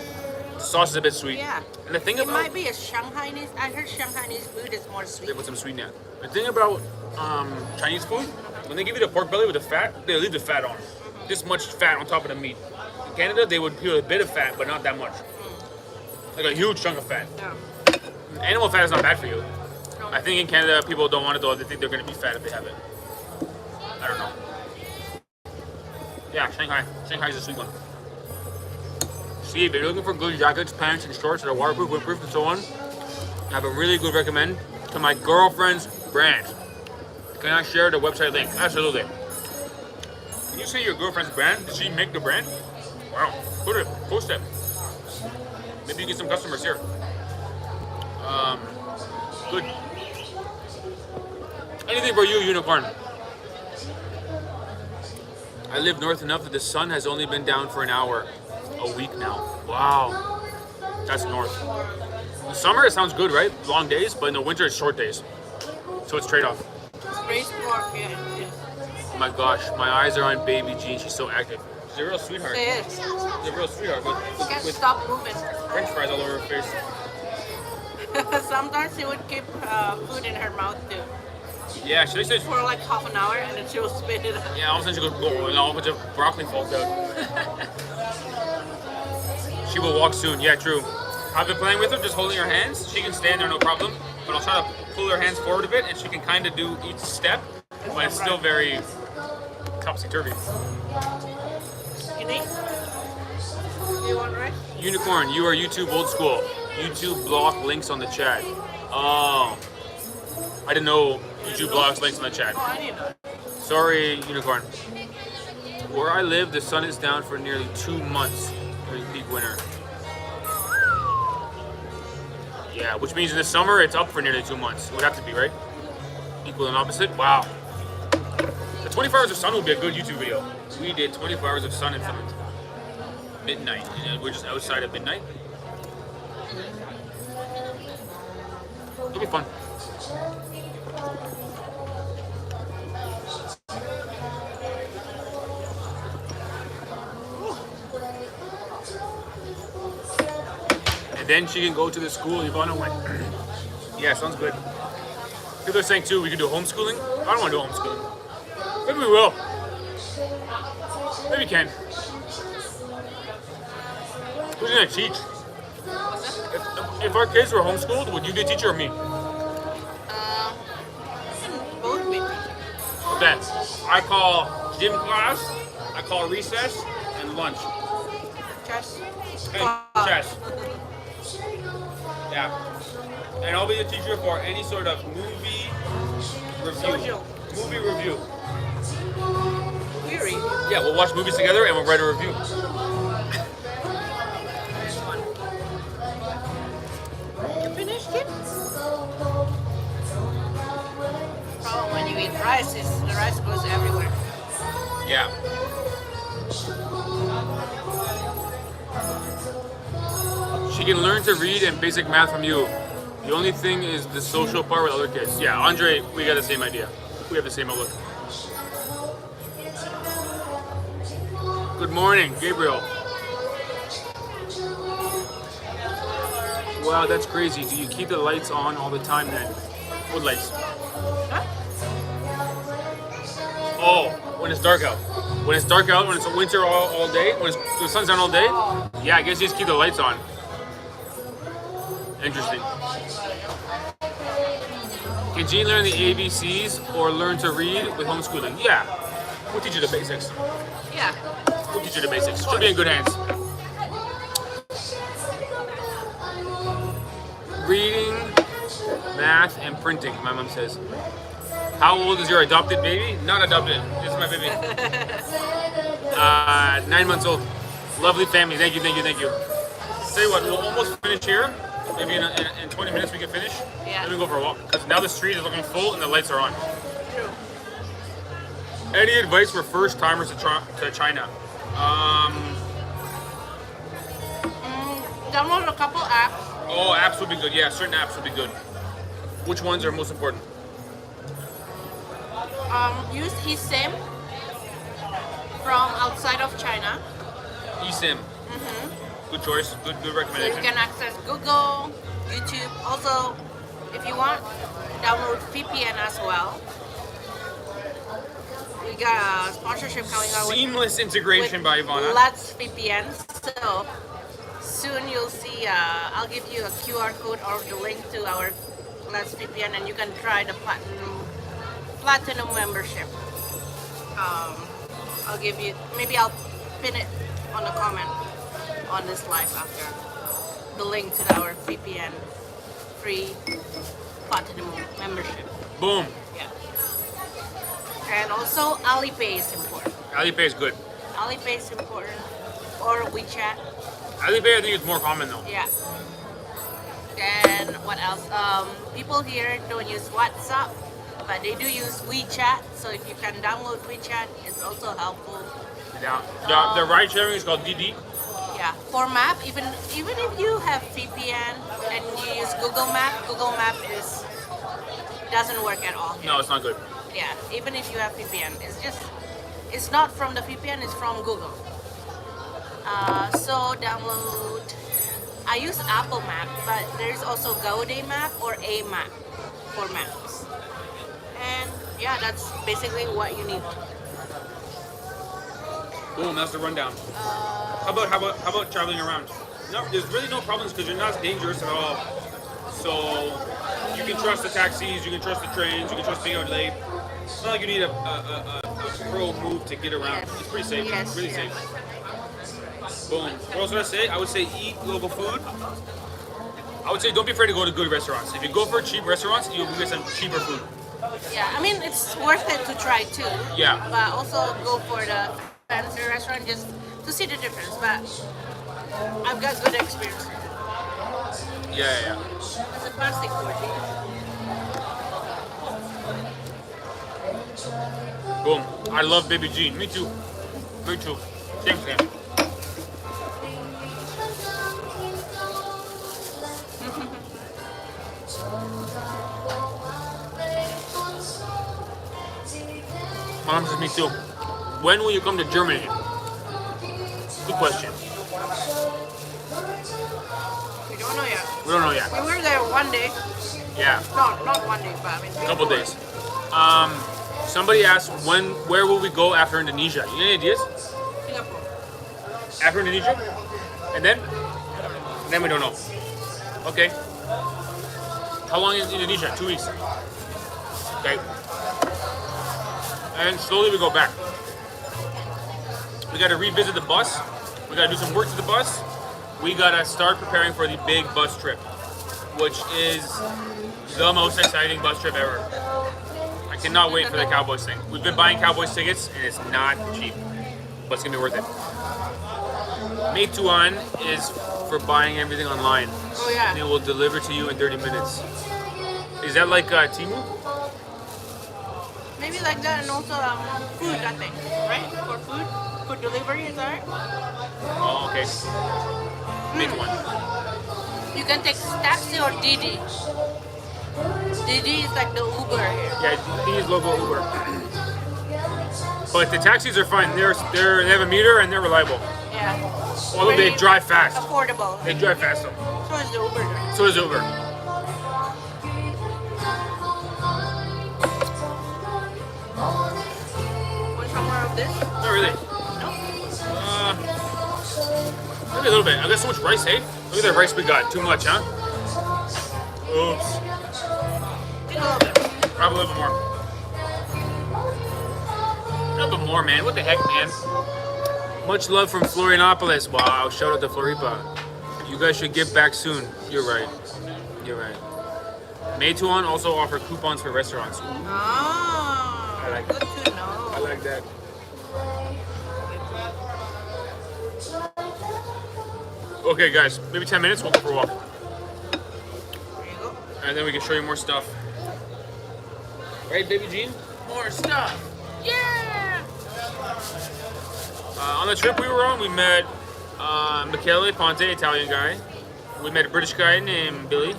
The sauce is a bit sweet. Yeah. And the thing It about might be a Shanghainese. I heard Shanghainese food is more they sweet. put some sweetness. The thing about Chinese food, when they give you the pork belly with the fat, they leave the fat on. This much fat on top of the meat. In Canada, they would peel a bit of fat, but not that much. Like a huge chunk of fat. Yeah. Animal fat is not bad for you. I think in Canada, people don't want it though. They think they're going to be fat if they have it. I don't know. Yeah, Shanghai. Shanghai is a sweet one. See, if you're looking for good jackets, pants, and shorts that are waterproof, windproof, and so on, I have a really good recommend to my girlfriend's brand. Can I share the website link? Absolutely. Can you say your girlfriend's brand? Did she make the brand? Wow. Put it, post it. Maybe you get some customers here. Good. Anything for you, unicorn. I live north enough that the sun has only been down for an hour a week now. Wow. That's north. In summer, it sounds good, right? Long days, but in the winter, it's short days. So it's trade-off. Braised pork, yeah. Oh my gosh, my eyes are on baby Jean. She's so active. She's a real sweetheart. It is. She's a real sweetheart Can't with stop moving. French fries all over her face. Sometimes she would keep food in her mouth too. Yeah, she says. For like half an hour and then she will spit it out. Yeah, all of a sudden she goes, oh, and all a bunch of broccoli falls out. She will walk soon. Yeah, true. I've been playing with her, just holding her hands. She can stand there, no problem. But I'll try to pull her hands forward a bit, and she can kind of do each step, but it's still very topsy-turvy. You need? You want rice? Unicorn, you are YouTube old school. YouTube block links on the chat. Oh. I didn't know YouTube blogs links in the chat. Oh, I didn't know. Sorry, Unicorn. Where I live, the sun is down for nearly 2 months during peak winter. Yeah, which means in the summer, it's up for nearly 2 months. It would have to be, right? Equal and opposite? Wow. The 24 hours of sun would be a good YouTube video. We did 24 hours of sun in Finland. Midnight. And we're just outside at midnight. It'll be fun. And then she can go to the school Ivana went. Yeah, sounds good. People are saying too, we could do homeschooling. I don't want to do homeschooling. Maybe we will. Maybe we can. Who's gonna teach? If our kids were homeschooled, would you be a teacher or me? Both be teaching. Okay. I call gym class, I call recess, and lunch. Chess. And chess. Yeah. And I'll be the teacher for any sort of movie review. Social. Movie review. Weary. Yeah, we'll watch movies together and we'll write a review. This one. You finished it? Problem when you eat rice is the rice goes everywhere. Yeah. She can learn to read and basic math from you. The only thing is the social part with other kids. Yeah, Andre, we got the same idea. We have the same outlook. Good morning, Gabriel. Wow, that's crazy. Do you keep the lights on all the time then? What lights? Huh? Oh, when it's dark out. When it's dark out, when it's winter all day, when the sun's down all day, yeah, I guess you just keep the lights on. Interesting. Can Jean learn the ABCs or learn to read with homeschooling? Yeah, we'll teach you the basics. Yeah. We'll teach you the basics. Should be in good hands. Reading, math, and printing, my mom says. How old is your adopted baby? Not adopted. This is my baby. 9 months old. Lovely family. Thank you, thank you, thank you. Tell you what, we'll almost finish here. Maybe in 20 minutes we can finish. Yeah. Then we go for a walk. Because now the street is looking full and the lights are on. True. Any advice for first timers to China? Download a couple apps. Oh, apps would be good. Yeah, certain apps would be good. Which ones are most important? Use eSIM from outside of China. eSIM. Good choice. Good So you recommendation. can access Google, YouTube. Also, if you want, download VPN as well. We got a sponsorship coming out Seamless integration by Ivana. Let's VPN. So soon you'll see. I'll give you a QR code or the link to our Let's VPN, and you can try the platinum membership. I'll give you. Maybe I'll pin it on the comment on this live after the link to our VPN free platinum membership. Boom. Yeah. And also Alipay is important. Alipay is good. Alipay is important. Or WeChat. Alipay, I think, is more common though. Yeah. Then what else? People here don't use WhatsApp, but they do use WeChat. So if you can download WeChat, it's also helpful. Yeah. The ride sharing is called DD. Yeah. For map, even if you have VPN and you use Google Map doesn't work at all. No, it's not good. Yeah, even if you have VPN, it's not from the VPN, it's from Google. So download, I use Apple Map, but there's also Gaude Map or A Map for maps. And yeah, that's basically what you need. Boom, that's the rundown. How about traveling around? No, there's really no problems because you're not dangerous at all. So you can trust the taxis, you can trust the trains, you can trust being out late. It's not like you need a pro move to get around. It's pretty safe. Yes, Really yeah. safe. Boom. What else would I say? I would say eat local food. I would say don't be afraid to go to good restaurants. If you go for cheap restaurants, you'll get some cheaper food. Yeah, I mean it's worth it to try too. Yeah. But also go for the fancy restaurant just to see the difference. But I've got good experience. Yeah. It's a plastic food. Boom. I love Baby Jean. Me too. Me too. Same. My mom says me too. When will you come to Germany? Good question. We don't know yet. We don't know yet. We were there one day. Yeah, No, not one day, but I mean a couple days. Somebody asked where will we go after Indonesia? You any ideas? Singapore. After Indonesia? And then? Then we don't know. Okay. How long is Indonesia? 2 weeks. Okay. And slowly we go back. We gotta revisit the bus. We gotta do some work to the bus. We gotta start preparing for the big bus trip, which is the most exciting bus trip ever. I cannot wait for the Cowboys thing. We've been buying Cowboys tickets and it's not cheap, but it's gonna be worth it. Meituan is for buying everything online. Oh yeah. And it will deliver to you in 30 minutes. Is that like Temu? Maybe like that, and also food, I think, right? For food delivery, is that right? Oh, okay. Meituan. You can take taxi or Didi. Didi is like the Uber here. Yeah, these local Uber. But the taxis are fine. They have a meter and they're reliable. Yeah. Although they drive fast. Affordable. They drive fast though. So is the Uber. So does Uber. Want some more of this? Not really. Maybe a little bit. I got so much rice, hey? Look at the rice we got. Too much, huh? Oops. Take a little bit. Grab a little bit more. A little bit more, man. What the heck, man? Much love from Florianopolis. Wow, shout out to Floripa. You guys should get back soon. You're right. You're right. Meituan also offer coupons for restaurants. Oh, I like good that. to know. I like that. Okay, guys, maybe 10 minutes, we'll go for a walk. There you go. And then we can show you more stuff. Right, Baby Jean? More stuff. Yeah! On the trip we were on, we met Michele Ponte, Italian guy. We met a British guy named Billy.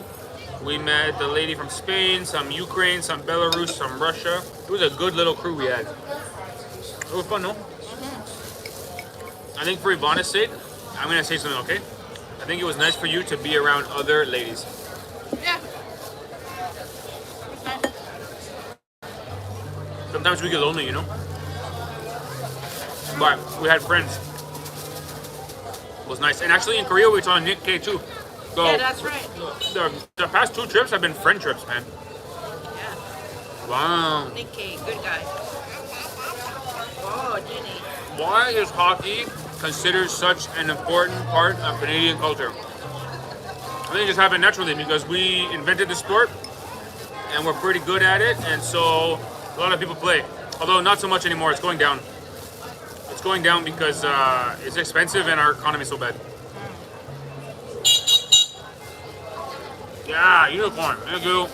We met the lady from Spain, some Ukraine, some Belarus, some Russia. It was a good little crew we had. It was fun, no? I think for Ivana's sake, I'm gonna say something, okay? I think it was nice for you to be around other ladies. Yeah. Sometimes we get lonely, you know? But we had friends. It was nice. And actually in Korea we saw Nick K too. So Yeah, that's right. the past 2 trips have been friend trips, man. Yeah. Wow. Nick K, good guy. Oh, Jenny. Why is hockey considered such an important part of Canadian culture? I think it just happened naturally because we invented the sport and we're pretty good at it, and so a lot of people play. Although not so much anymore, it's going down. It's going down because it's expensive and our economy is so bad. Yeah, unicorn. Thank you.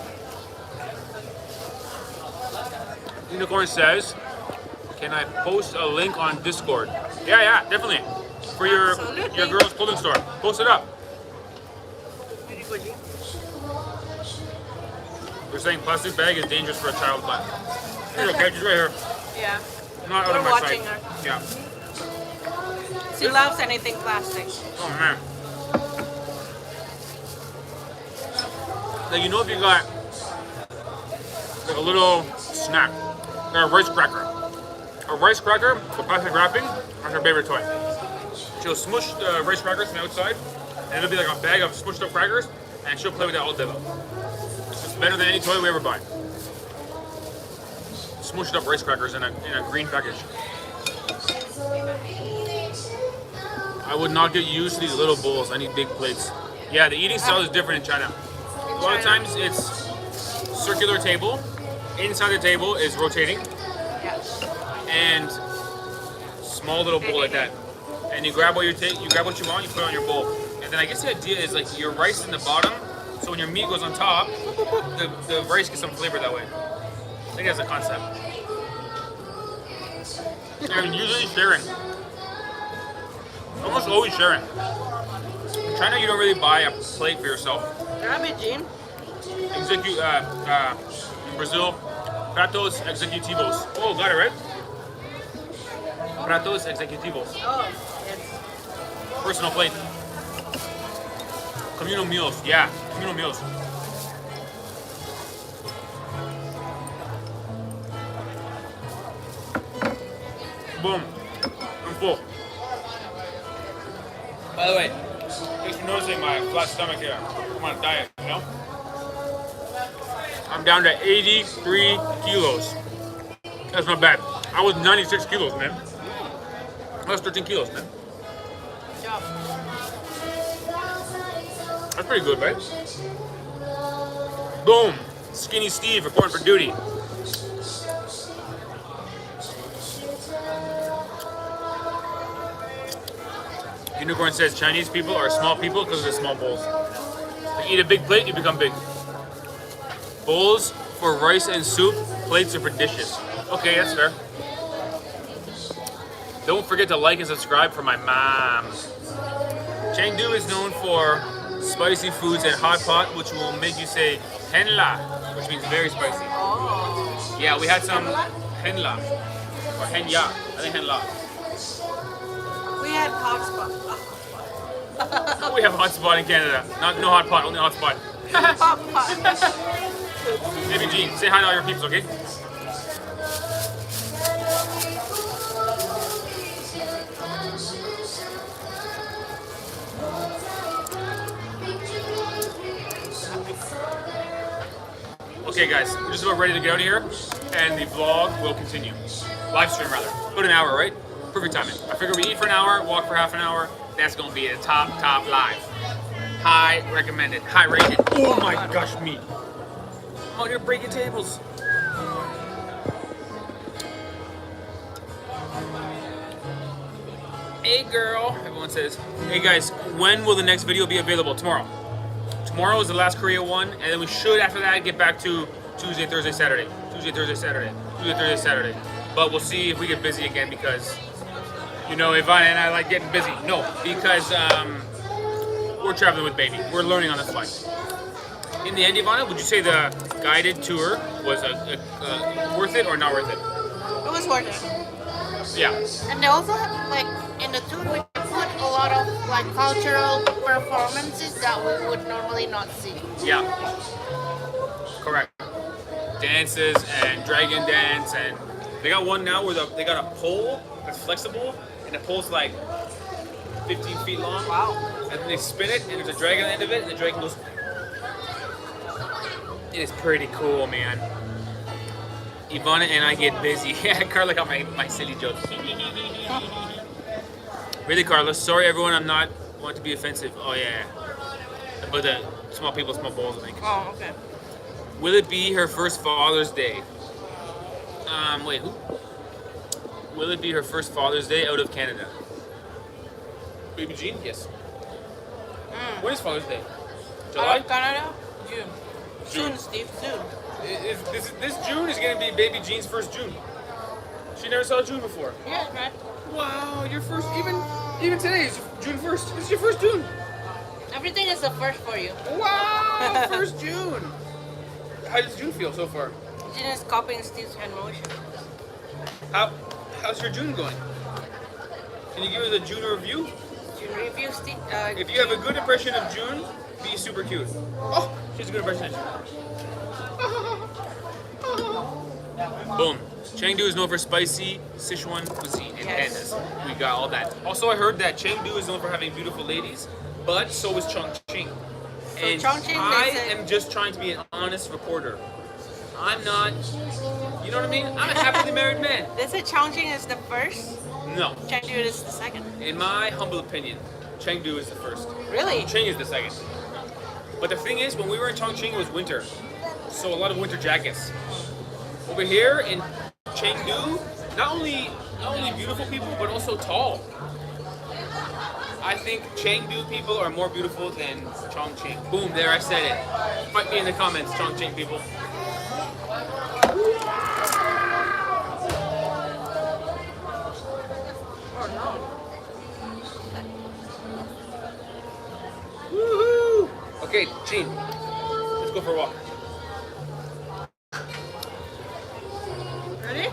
Unicorn says, can I post a link on Discord? Yeah, definitely. For your girl's clothing store. Post it up. They're saying plastic bag is dangerous for a child, but here, okay, she's right here. Yeah. Not out We're of my watching sight. her. Yeah. She loves anything plastic. Oh man. Like, you know, if you got like a little snack, like a rice cracker. A rice cracker with plastic wrapping, that's her favorite toy. She'll smush the rice crackers from the outside, and it'll be like a bag of smushed up crackers, and she'll play with that all day long. It's better than any toy we ever buy. Smushed up rice crackers in a green package. I would not get used to these little bowls. I need big plates. Yeah, the eating style is different in China. A lot of times it's circular table. Inside the table is rotating Yeah. and small little bowl like that. And you grab what you take, you grab what you want, you put it on your bowl. And then I guess the idea is like your rice in the bottom, so when your meat goes on top, the rice gets some flavor that way. I think that's the concept. And usually sharing. Almost always sharing. In China, you don't really buy a plate for yourself. Grab it, Jean. In Brazil, pratos executivos. Oh, got it right? Pratos executivos. Oh, yes. Personal plate. Communal meals. Yeah, communal meals. Boom. I'm full. By the way, just noticing my flat stomach here. I'm on a diet, you know? I'm down to 83 kilos. That's not bad. I was 96 kilos, man. I was 13 kilos, man. Good job. That's pretty good, right? Boom. Skinny Steve reporting for duty. Unicorn says Chinese people are small people because of the small bowls. You eat a big plate, you become big. Bowls for rice and soup, plates are for dishes. Okay, that's fair. Don't forget to like and subscribe for my mom. Chengdu is known for spicy foods and hot pot, which will make you say henla, which means very spicy. Oh. Yeah, we had some henla or henya. I think henla. We had hotspot. We have hot spot in Canada. No hot pot, only hot spot. Hot pot. Baby Jean, say hi to all your peeps, okay? Okay guys, we're just about ready to get out of here, and the vlog will continue. Live stream rather. About an hour, right? Perfect timing. I figure we eat for an hour, walk for half an hour. That's gonna be a top live. High recommended, high rated. Oh my gosh, me. I'm out here breaking tables. Hey girl, everyone says. Hey guys, when will the next video be available? Tomorrow. Tomorrow is the last Korea one, and then we should after that get back to Tuesday, Thursday, Saturday. Tuesday, Thursday, Saturday. Tuesday, Thursday, Saturday. But we'll see if we get busy again because, you know, Ivana and I like getting busy. No, because we're traveling with baby. We're learning on the flight. In the end, Ivana, would you say the guided tour was worth it or not worth it? It was worth it. Yeah. And they also, like, in the tour, we put a lot of, like, cultural performances that we would normally not see. Yeah. Correct. Dances and dragon dance, and they got one now where they got a pole that's flexible, and the pole's like 15 feet long. Wow. And then they spin it, and there's a dragon at the end of it, and the dragon goes. It is pretty cool, man. Ivana and I get busy. Yeah, Carla got my silly joke. Really, Carla? Sorry, everyone. I'm not want to be offensive. Oh yeah, but the small people, small balls, I think. Oh, okay. Will it be her first Father's Day? Wait, who? Will it be her first Father's Day out of Canada? Baby Jean? Yes. When is Father's Day? July? Out of Canada? June. June. Soon, Steve, soon. This June is going to be Baby Jean's first June. She never saw June before. Yeah, right. Wow, your first, even today is June 1st. This is your first June. Everything is the first for you. Wow, first June. How does June feel so far? June is copying Steve's hand motion. How's your June going? Can you give us a June review? June review, Steve. If you have a good impression of June, be super cute. Oh, she's a good impression of June. Boom. Chengdu is known for spicy Sichuan cuisine and Yes. pandas. We got all that. Also, I heard that Chengdu is known for having beautiful ladies, but so is Chongqing. And Chongqing, I they say- am just trying to be an honest reporter. I'm not, you know what I mean? I'm a happily married man. They say Chongqing is the first, No. Chengdu is the second. In my humble opinion, Chengdu is the first. Really? Cheng is the second. But the thing is, when we were in Chongqing, it was winter, so a lot of winter jackets. Over here in Chengdu, not only beautiful people, but also tall. I think Chengdu people are more beautiful than Chongqing. Boom, there I said it. Fight me in the comments, Chongqing people. Woohoo! Okay, Gene, let's go for a walk. Ready?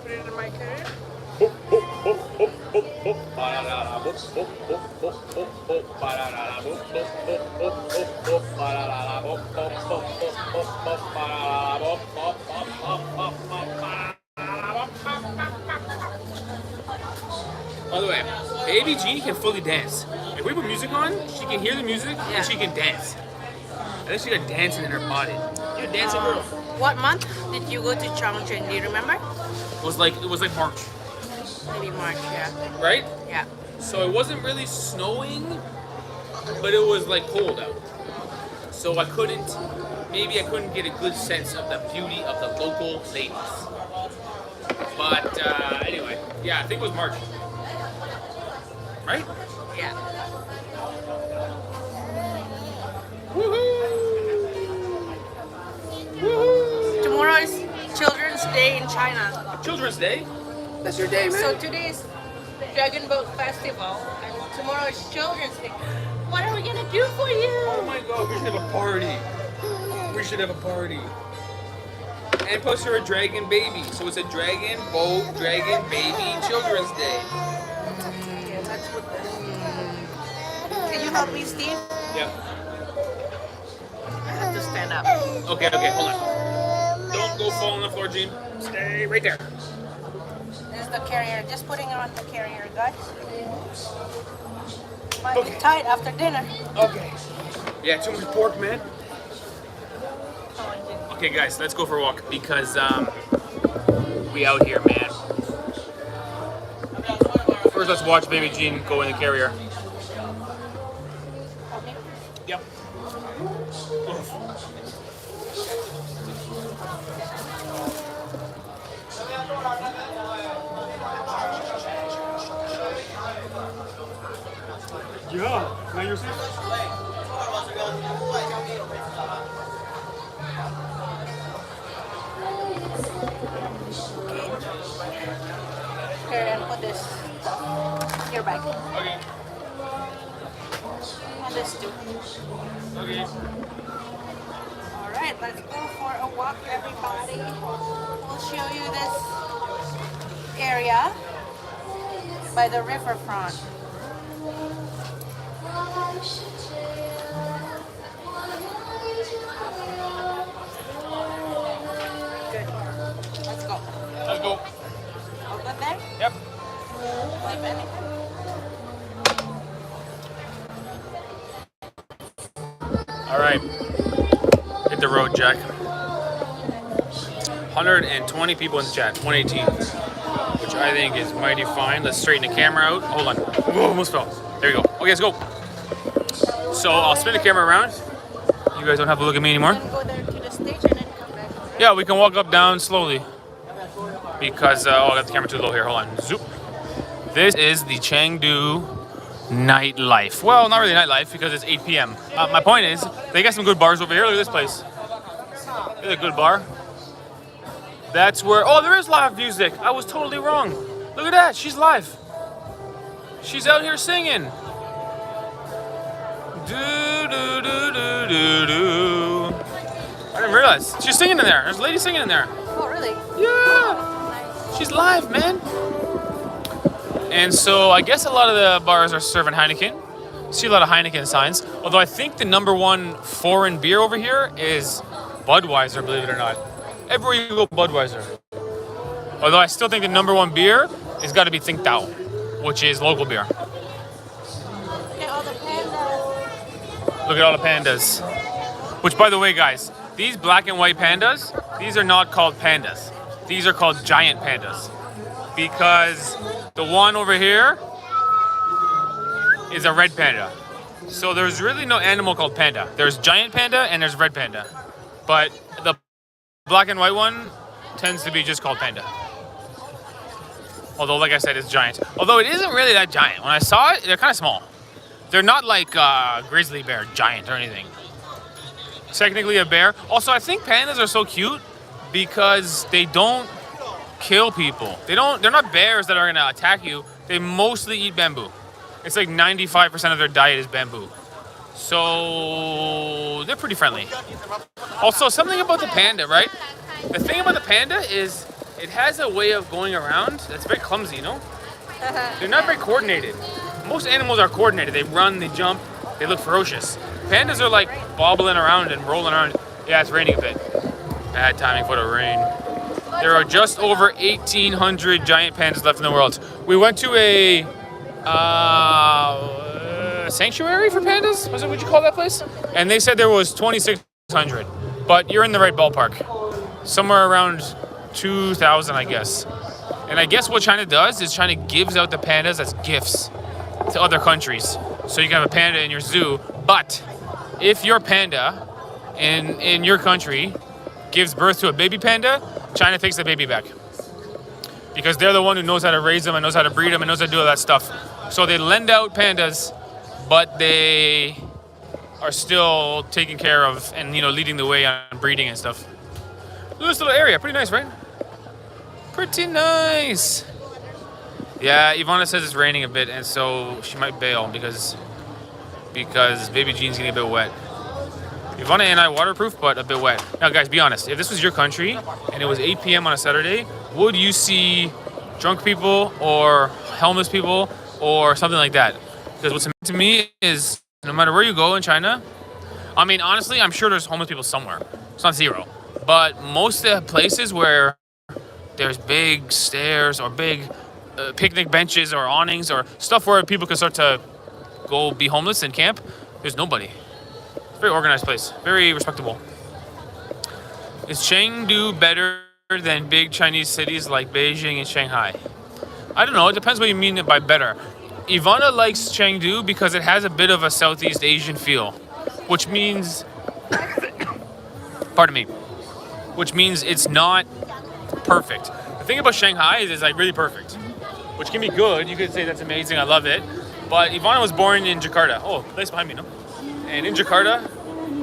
Put it in my carrier. By the way, baby Jeannie can fully dance. If we put music on, she can hear the music and she can dance. I think she got dancing in her body. You're a dancing girl. What month did you go to Chongqing? Do you remember? It was like March, Maybe March, yeah. right? Yeah. So it wasn't really snowing, but it was like cold out. So I couldn't get a good sense of the beauty of the local ladies. But anyway, yeah, I think it was March. Right? Yeah. Woohoo! Woohoo! Tomorrow is Children's Day in China. Children's Day? That's your day, man. So today is Dragon Boat Festival, and tomorrow is Children's Day. What are we gonna do for you? Oh my god, we should have a party. We should have a party. And plus you're a dragon baby, so it's a dragon boat, dragon baby Children's Day. Okay, let's put this. Can you help me, Steve? Yep. I have to stand up. Okay, hold on. Don't go fall on the floor, Gene. Stay right there. This is the carrier. Just putting it on the carrier, guys. Might be tight after dinner. Okay. Yeah, too much pork, man. Okay, guys, let's go for a walk because we out here, man. First, let's watch Baby Jean go in the carrier. Yep. Yeah, now you're safe. Here, and put this here back. Okay. And this too. Okay. Alright, let's go for a walk, everybody. We'll show you this area by the Riverfront. Good. Let's go. Let's go. All good there? Yep. Leave anything? All right. Hit the road, Jack. 120 people in the chat. 118. Which I think is mighty fine. Let's straighten the camera out. Hold on. Whoa, almost fell. There you go. Okay, let's go. So I'll spin the camera around. You guys don't have to look at me anymore. Then go there to the stage and then come back. Yeah, we can walk up, down slowly. Because, I got the camera too low here. Hold on. Zoop. This is the Chengdu nightlife. Well, not really nightlife because it's 8 p.m. My point is, they got some good bars over here. Look at this place. Look at a good bar. That's where, oh, there is live music. I was totally wrong. Look at that, she's live. She's out here singing. Do, do, do, do, do, do. I didn't realize. She's singing in there. There's a lady singing in there. Oh, really? Yeah. She's live, man. And so I guess a lot of the bars are serving Heineken. See a lot of Heineken signs. Although I think the #1 foreign beer over here is Budweiser, believe it or not. Everywhere you go, Budweiser. Although I still think the #1 beer has got to be Tsingtao, which is local beer. Look at all the pandas. Look at all the pandas. Which, by the way, guys, these black and white pandas, these are not called pandas. These are called giant pandas. Because the one over here is a red panda. So there's really no animal called panda. There's giant panda and there's red panda. But the black and white one tends to be just called panda. Although, like I said, it's giant. Although it isn't really that giant. When I saw it, they're kind of small. They're not like grizzly bear giant or anything. Technically a bear. Also, I think pandas are so cute because they don't kill people. They're not bears that are gonna attack you. They mostly eat bamboo. It's like 95% of their diet is bamboo. So they're pretty friendly. Also, something about the panda, right? The thing about the panda is it has a way of going around that's very clumsy, you know? They're not very coordinated. Most animals are coordinated. They run, they jump, they look ferocious. Pandas are like bobbling around and rolling around. Yeah, it's raining a bit. Bad timing for the rain. There are just over 1,800 giant pandas left in the world. We went to a sanctuary for pandas? Was it? Would you call that place? And they said there was 2,600. But you're in the right ballpark. Somewhere around 2,000, I guess. And I guess what China does is China gives out the pandas as gifts to other countries. So you can have a panda in your zoo. But if your panda in your country gives birth to a baby panda, China takes the baby back. Because they're the one who knows how to raise them and knows how to breed them and knows how to do all that stuff. So they lend out pandas, but they are still taking care of and, you know, leading the way on breeding and stuff. Look at this little area, pretty nice, right? Pretty nice. Yeah, Ivana says it's raining a bit, and so she might bail because baby Jean's getting a bit wet. Ivana and I waterproof, but a bit wet. Now, guys, be honest. If this was your country and it was 8 p.m. on a Saturday, would you see drunk people or homeless people or something like that? Because what's amazing to me is no matter where you go in China, I mean, honestly, I'm sure there's homeless people somewhere. It's not zero. But most of the places where there's big stairs or big picnic benches or awnings or stuff where people can start to go be homeless and camp, there's nobody. It's a very organized place, very respectable. Is Chengdu better than big Chinese cities like Beijing and Shanghai? I don't know, it depends what you mean by better. Ivana likes Chengdu because it has a bit of a Southeast Asian feel, which means, pardon me, which means it's not perfect. The thing about Shanghai is it's like really perfect, which can be good. You could say that's amazing, I love it. But Ivana was born in Jakarta. Oh, place behind me, no? And in Jakarta,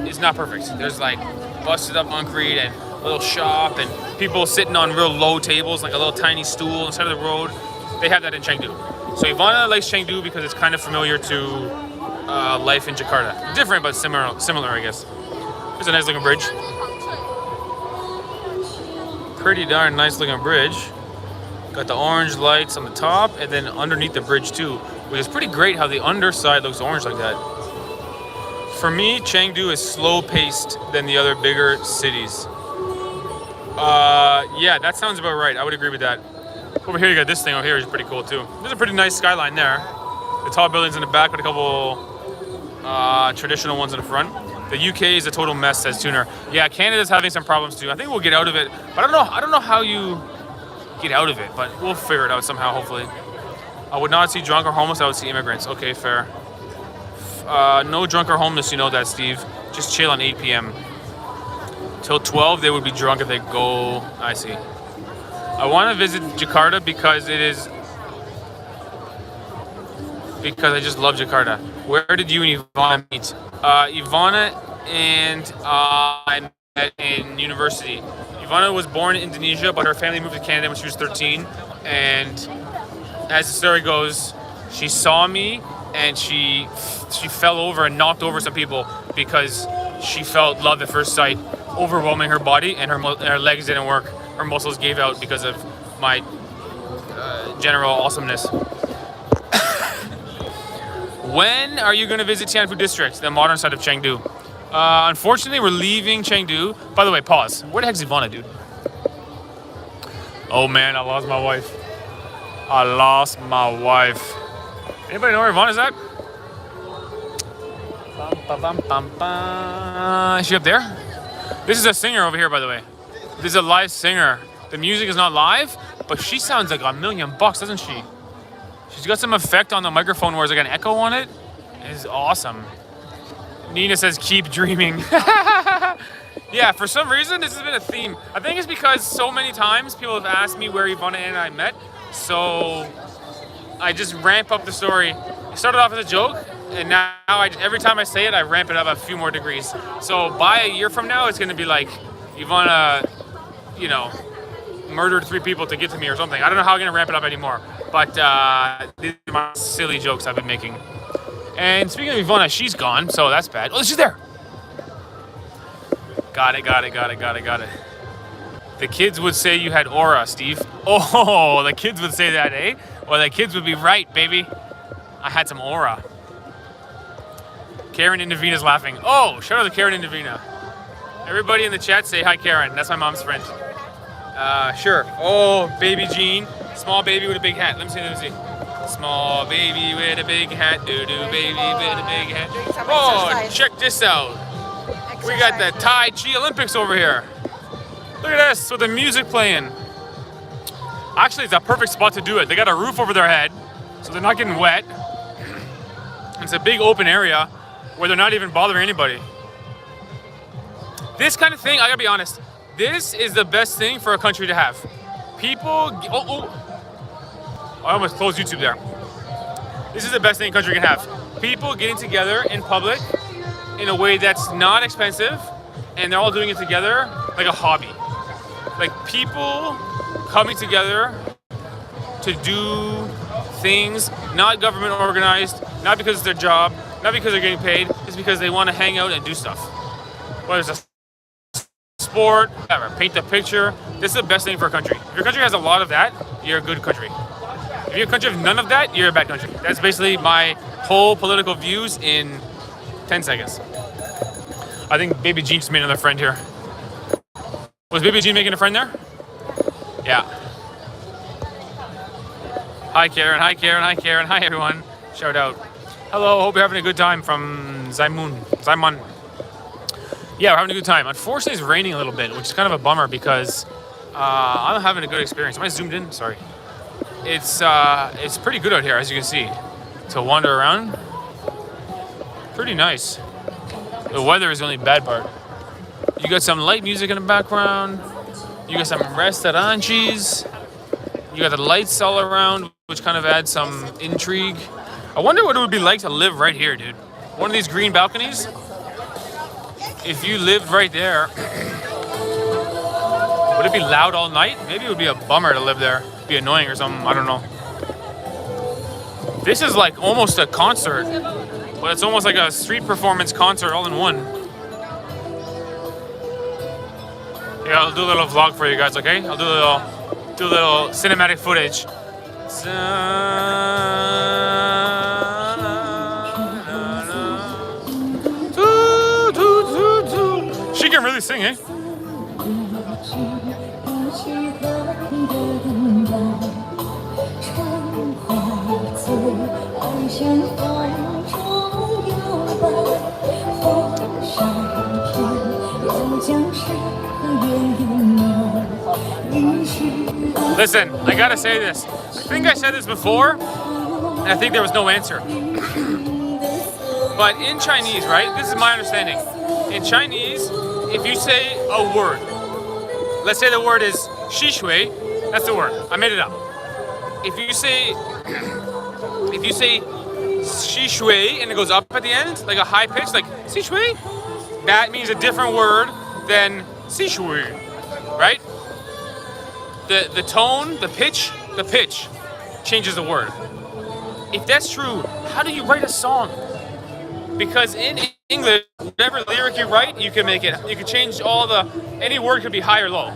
it's not perfect. There's like busted up concrete and a little shop and people sitting on real low tables, like a little tiny stool on the side of the road. They have that in Chengdu. So Ivana likes Chengdu because it's kind of familiar to life in Jakarta. Different, but similar, I guess. There's a nice looking bridge. Pretty darn nice looking bridge. Got the orange lights on the top and then underneath the bridge too, which is pretty great how the underside looks orange like that. For me, Chengdu is slow paced than the other bigger cities. Yeah, that sounds about right. I would agree with that. Over here, you got this thing over here, which is pretty cool too. There's a pretty nice skyline there. The tall buildings in the back with a couple traditional ones in the front. The UK is a total mess, says Tuner. Yeah, Canada's having some problems too. I think we'll get out of it, but I don't know how you get out of it, but we'll figure it out somehow, hopefully. I would not see drunk or homeless, I would see immigrants. Okay, fair. No drunk or homeless, you know that, Steve. Just chill on 8 p.m. Till 12, they would be drunk if they go. I see. I want to visit Jakarta because I just love Jakarta. Where did you and Ivana meet? Ivana and I met in university. Ivana was born in Indonesia, but her family moved to Canada when she was 13. And as the story goes, she saw me and she fell over and knocked over some people because she felt love at first sight overwhelming her body, and her legs didn't work. Her muscles gave out because of my general awesomeness. When are you going to visit Tianfu District, the modern side of Chengdu? Unfortunately, we're leaving Chengdu. By the way, pause. Where the heck's Ivana, dude? Oh man, I lost my wife. Anybody know where Ivana's at? Is she up there? This is a singer over here, by the way. This is a live singer. The music is not live, but she sounds like $1 million, doesn't she? She's got some effect on the microphone where there's like an echo on it. is awesome. Nina says, keep dreaming. Yeah, for some reason, this has been a theme. I think it's because so many times people have asked me where Ivana and I met, so I just ramp up the story. It started off as a joke, and now every time I say it, I ramp it up a few more degrees. So by a year from now, it's gonna be like, Ivana, you know, murdered 3 people to get to me or something. I don't know how I'm gonna ramp it up anymore, but these are my silly jokes I've been making. And speaking of Ivana, she's gone, so that's bad. Oh, she's there. Got it. The kids would say you had aura, Steve. Oh, the kids would say that, eh? Well, the kids would be right, baby. I had some aura. Karen and Navina's laughing. Oh, shout out to Karen and Navina. Everybody in the chat say hi, Karen. That's my mom's friend. Sure. Oh, baby Jean. Small baby with a big hat. Let me see. Small baby with a big hat. Doo-doo baby with a big hat. Oh, check this out. We got the Tai Chi Olympics over here. Look at this with the music playing. Actually, it's a perfect spot to do it. They got a roof over their head, so they're not getting wet. It's a big open area where they're not even bothering anybody. This kind of thing, I gotta be honest, this is the best thing for a country to have. People, I almost closed YouTube there. This is the best thing a country can have. People getting together in public in a way that's not expensive, and they're all doing it together like a hobby. Like people coming together to do things, not government organized, not because it's their job, not because they're getting paid, it's because they want to hang out and do stuff. Whether it's a sport, whatever, paint the picture. This is the best thing for a country. If your country has a lot of that, you're a good country. If you're a country of none of that, you're a bad country. That's basically my whole political views in 10 seconds. I think Baby Jean just made another friend here. Was Baby Jean making a friend there? Yeah. Hi Karen, hi everyone. Shout out. Hello, hope you're having a good time from Zaimun. Yeah, we're having a good time. Unfortunately, it's raining a little bit, which is kind of a bummer because I'm having a good experience. Am I zoomed in? Sorry. It's pretty good out here, as you can see, to wander around. Pretty nice. The weather is the only bad part. You got some light music in the background. You got some restaurantes. You got the lights all around, which kind of adds some intrigue. I wonder what it would be like to live right here, dude. One of these green balconies. If you lived right there, would it be loud all night? Maybe it would be a bummer to live there. It'd be annoying or something, I don't know. This is like almost a concert, but it's almost like a street performance concert all in one. Yeah, I'll do a little vlog for you guys, okay? I'll do a little cinematic footage. She can really sing, eh? Listen, I gotta say this. I think I said this before, and I think there was no answer. But in Chinese, right? This is my understanding. In Chinese, if you say a word, let's say the word is "shi shui," that's the word. I made it up. If you say "shi shui" and it goes up at the end, like a high pitch, like "shi shui," that means a different word than "shi shui," right? The tone, the pitch changes the word. If that's true, how do you write a song? Because in English, whatever lyric you write, you can make it. You can change any word could be high or low.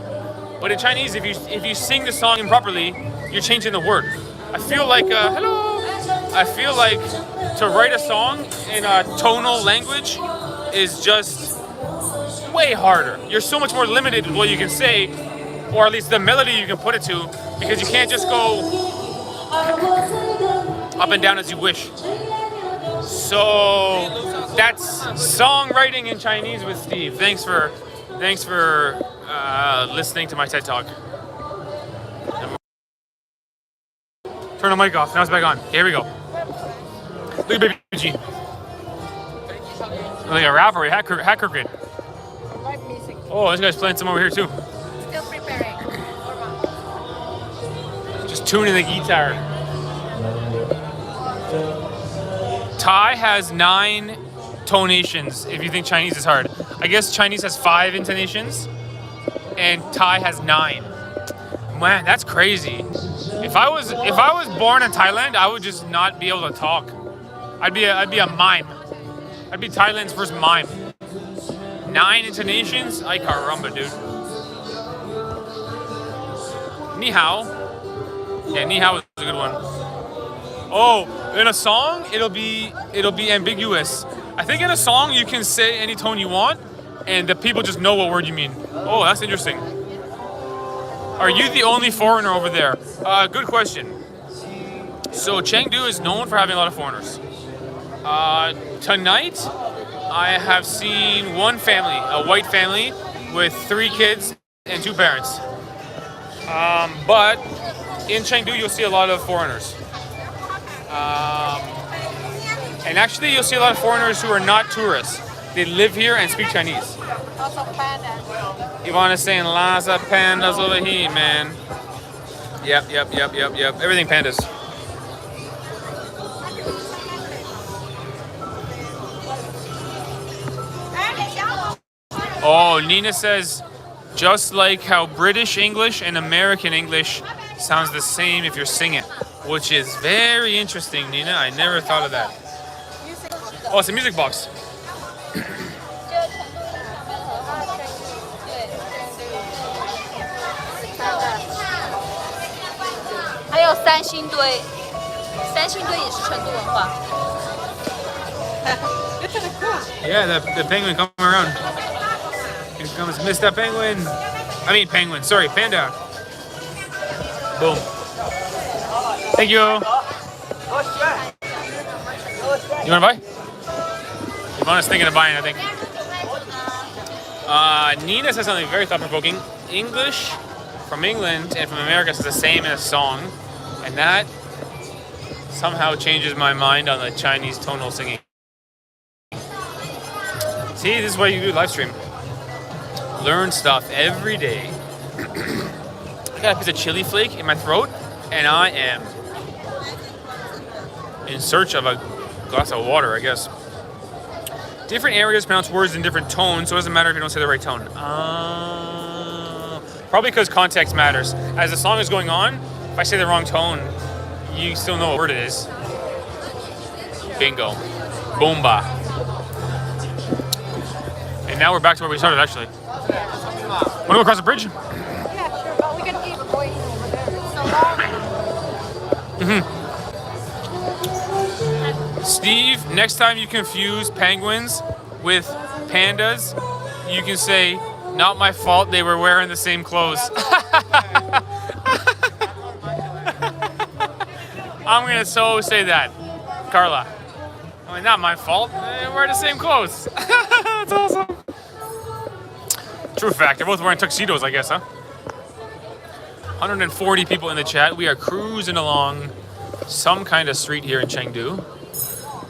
But in Chinese, if you sing the song improperly, you're changing the word. I feel like hello. I feel like to write a song in a tonal language is just way harder. You're so much more limited with what you can say, or at least the melody you can put it to, because you can't just go up and down as you wish. So that's songwriting in Chinese with Steve. Thanks for listening to my TED Talk. Turn the mic off. Now it's back on. Okay, here we go. Look at Baby G. Like a rapper, hat crooked. Live music. Oh, this guy's playing some over here too. Still preparing. Just tuning the guitar. Thai has 9 tonations if you think Chinese is hard. I guess Chinese has 5 intonations and Thai has 9. Man, that's crazy. If I was born in Thailand, I would just not be able to talk. I'd be a mime. I'd be Thailand's first mime. 9 intonations? Ay caramba, dude. Ni hao. Yeah, ni hao is a good one. Oh, in a song, it'll be ambiguous. I think in a song you can say any tone you want, and the people just know what word you mean. Oh, that's interesting. Are you the only foreigner over there? Good question. So Chengdu is known for having a lot of foreigners. Tonight, I have seen one family, a white family with 3 kids and 2 parents. But in Chengdu, you'll see a lot of foreigners. And actually, you'll see a lot of foreigners who are not tourists. They live here and speak Chinese. Also pandas. Ivana's saying lots of pandas over here, man. Yep. Everything pandas. Oh, Nina says, just like how British English and American English sounds the same if you're singing, which is very interesting, Nina. I never thought of that. Oh, it's a music box. 还有三星堆，三星堆也是成都文化。 Yeah, the penguin coming around. Here comes Mr. Penguin. I mean penguin, sorry, panda. Boom. Thank you. You wanna buy? Ivana's thinking of buying, I think. Nina says something very thought-provoking. English from England and from America is the same in a song, and that somehow changes my mind on the Chinese tonal singing. See, this is why you do live stream. Learn stuff every day. I got a piece of chili flake in my throat, and I am in search of a glass of water, I guess. Different areas pronounce words in different tones, so it doesn't matter if you don't say the right tone. Probably because context matters. As the song is going on, if I say the wrong tone, you still know what word it is. Bingo. Boomba. And now we're back to where we started, actually. Want to go across the bridge? Yeah, sure, but we can keep waiting over there. It's so long. Steve, next time you confuse penguins with pandas, you can say, not my fault, they were wearing the same clothes. I'm gonna so say that, Carla. I mean, not my fault, they wear the same clothes. That's awesome. True fact, they're both wearing tuxedos, I guess, huh? 140 people in the chat. We are cruising along some kind of street here in Chengdu.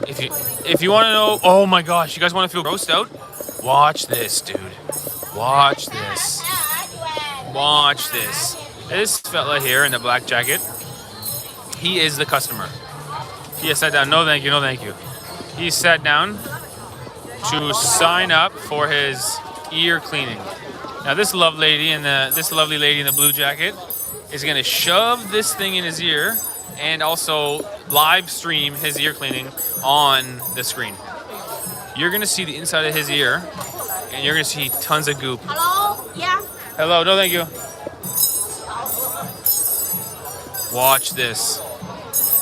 If you want to know, oh my gosh, you guys want to feel grossed out? Watch this, dude. Watch this. Watch this. This fella here in the black jacket, he is the customer. He has sat down. No, thank you. No, thank you. He sat down to sign up for his ear cleaning. Now, this lovely lady in the blue jacket is gonna shove this thing in his ear and also live stream his ear cleaning on the screen. You're gonna see the inside of his ear, and you're gonna see tons of goop. Hello? Yeah. Hello, no thank you. Watch this.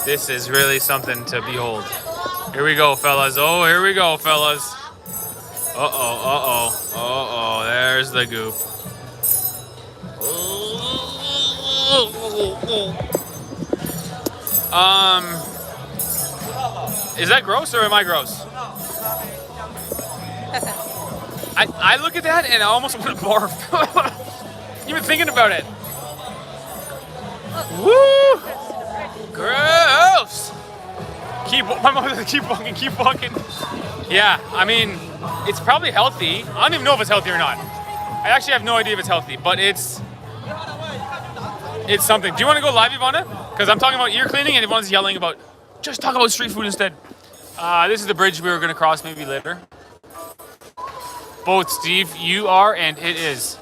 This is really something to behold. Here we go, fellas. Oh, here we go, fellas. Uh-oh, there's the goop. Is that gross or am I gross? I look at that and I almost want to barf. Even thinking about it. Woo! Gross! My mother says keep walking. Yeah, I mean, It's probably healthy. I don't even know if it's healthy or not. I actually have no idea if it's healthy, but it's something. Do you want to go live, Ivana? Because I'm talking about ear cleaning and everyone's yelling about, just talk about street food instead. This is the bridge we were going to cross maybe later. Both, Steve, you are and it is.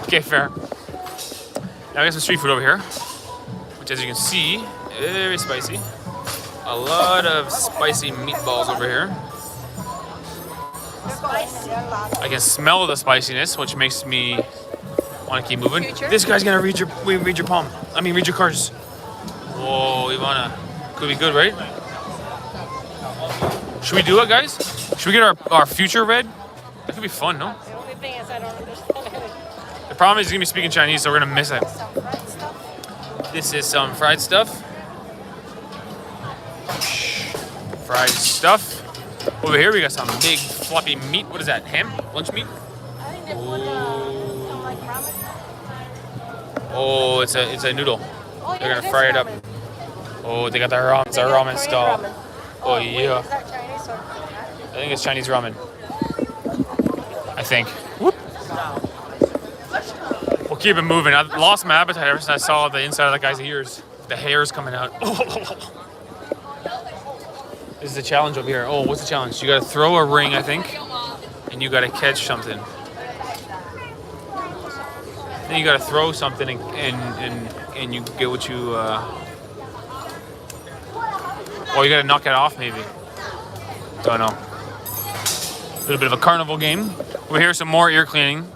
Okay, fair. Now we got some street food over here, which as you can see, very spicy. A lot of spicy meatballs over here. I can smell the spiciness, which makes me want to keep moving. Future? This guy's gonna read your palm. I mean, read your cards. Whoa, Ivana, could be good, right? Should we do it, guys? Should we get our future read? That could be fun, no? The only thing is I don't understand it. The problem is he's gonna be speaking Chinese, so we're gonna miss it. Some fried stuff. This is some fried stuff. Fried stuff. Over here we got some big floppy meat. What is that? Ham? Lunch meat? I think they put some like ramen. Oh, it's a noodle. Oh, They're yeah, gonna it fry is it up. ramen. Oh, they got the ramen. It's a They got ramen Korean style. ramen. Oh wait, yeah. is that Chinese or? I think it's Chinese ramen. I think. Whoop. We'll keep it moving. I lost my appetite ever since I saw the inside of that guy's ears. The hair's coming out. This is the challenge over here. Oh, what's the challenge? You gotta throw a ring, I think, and you gotta catch something. Then you gotta throw something and you get what you. Or you gotta knock it off, maybe. Don't know. A little bit of a carnival game. Over here, some more ear cleaning.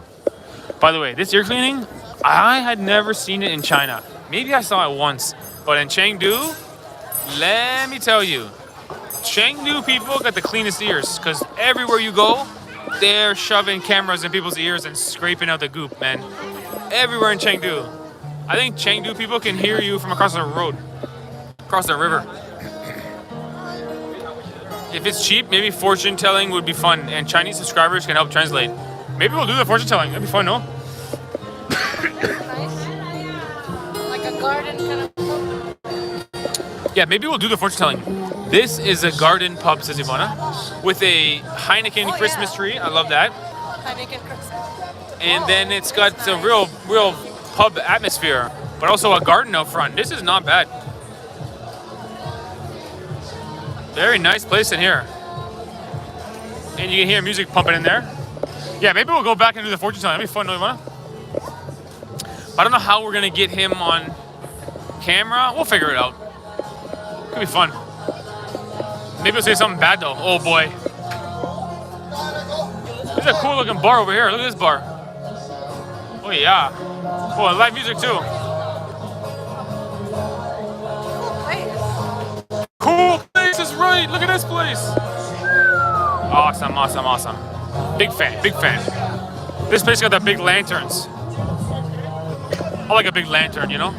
By the way, this ear cleaning, I had never seen it in China. Maybe I saw it once, but in Chengdu, let me tell you, Chengdu people got the cleanest ears because everywhere you go, they're shoving cameras in people's ears and scraping out the goop, man. Everywhere in Chengdu. I think Chengdu people can hear you from across the road, across the river. If it's cheap, maybe fortune telling would be fun, and Chinese subscribers can help translate. Maybe we'll do the fortune telling. That'd be fun, no? Nice. Like a garden kind of. Yeah, maybe we'll do the fortune telling. This is a garden pub, says Ivana, with a Heineken Christmas tree. I love that. Heineken Christmas. And then it's got a real pub atmosphere, but also a garden out front. This is not bad. Very nice place in here. And you can hear music pumping in there. Yeah, maybe we'll go back and do the fortune telling. That'd be fun, don't you wanna? But I don't know how we're gonna get him on camera. We'll figure it out. Could be fun. Maybe we'll say something bad though. Oh boy. There's a cool looking bar over here. Look at this bar. Oh yeah. Oh, live music too. Cool place is right. Look at this place. Awesome, awesome, awesome. Big fan, big fan. This place got the big lanterns. I like a big lantern, you know?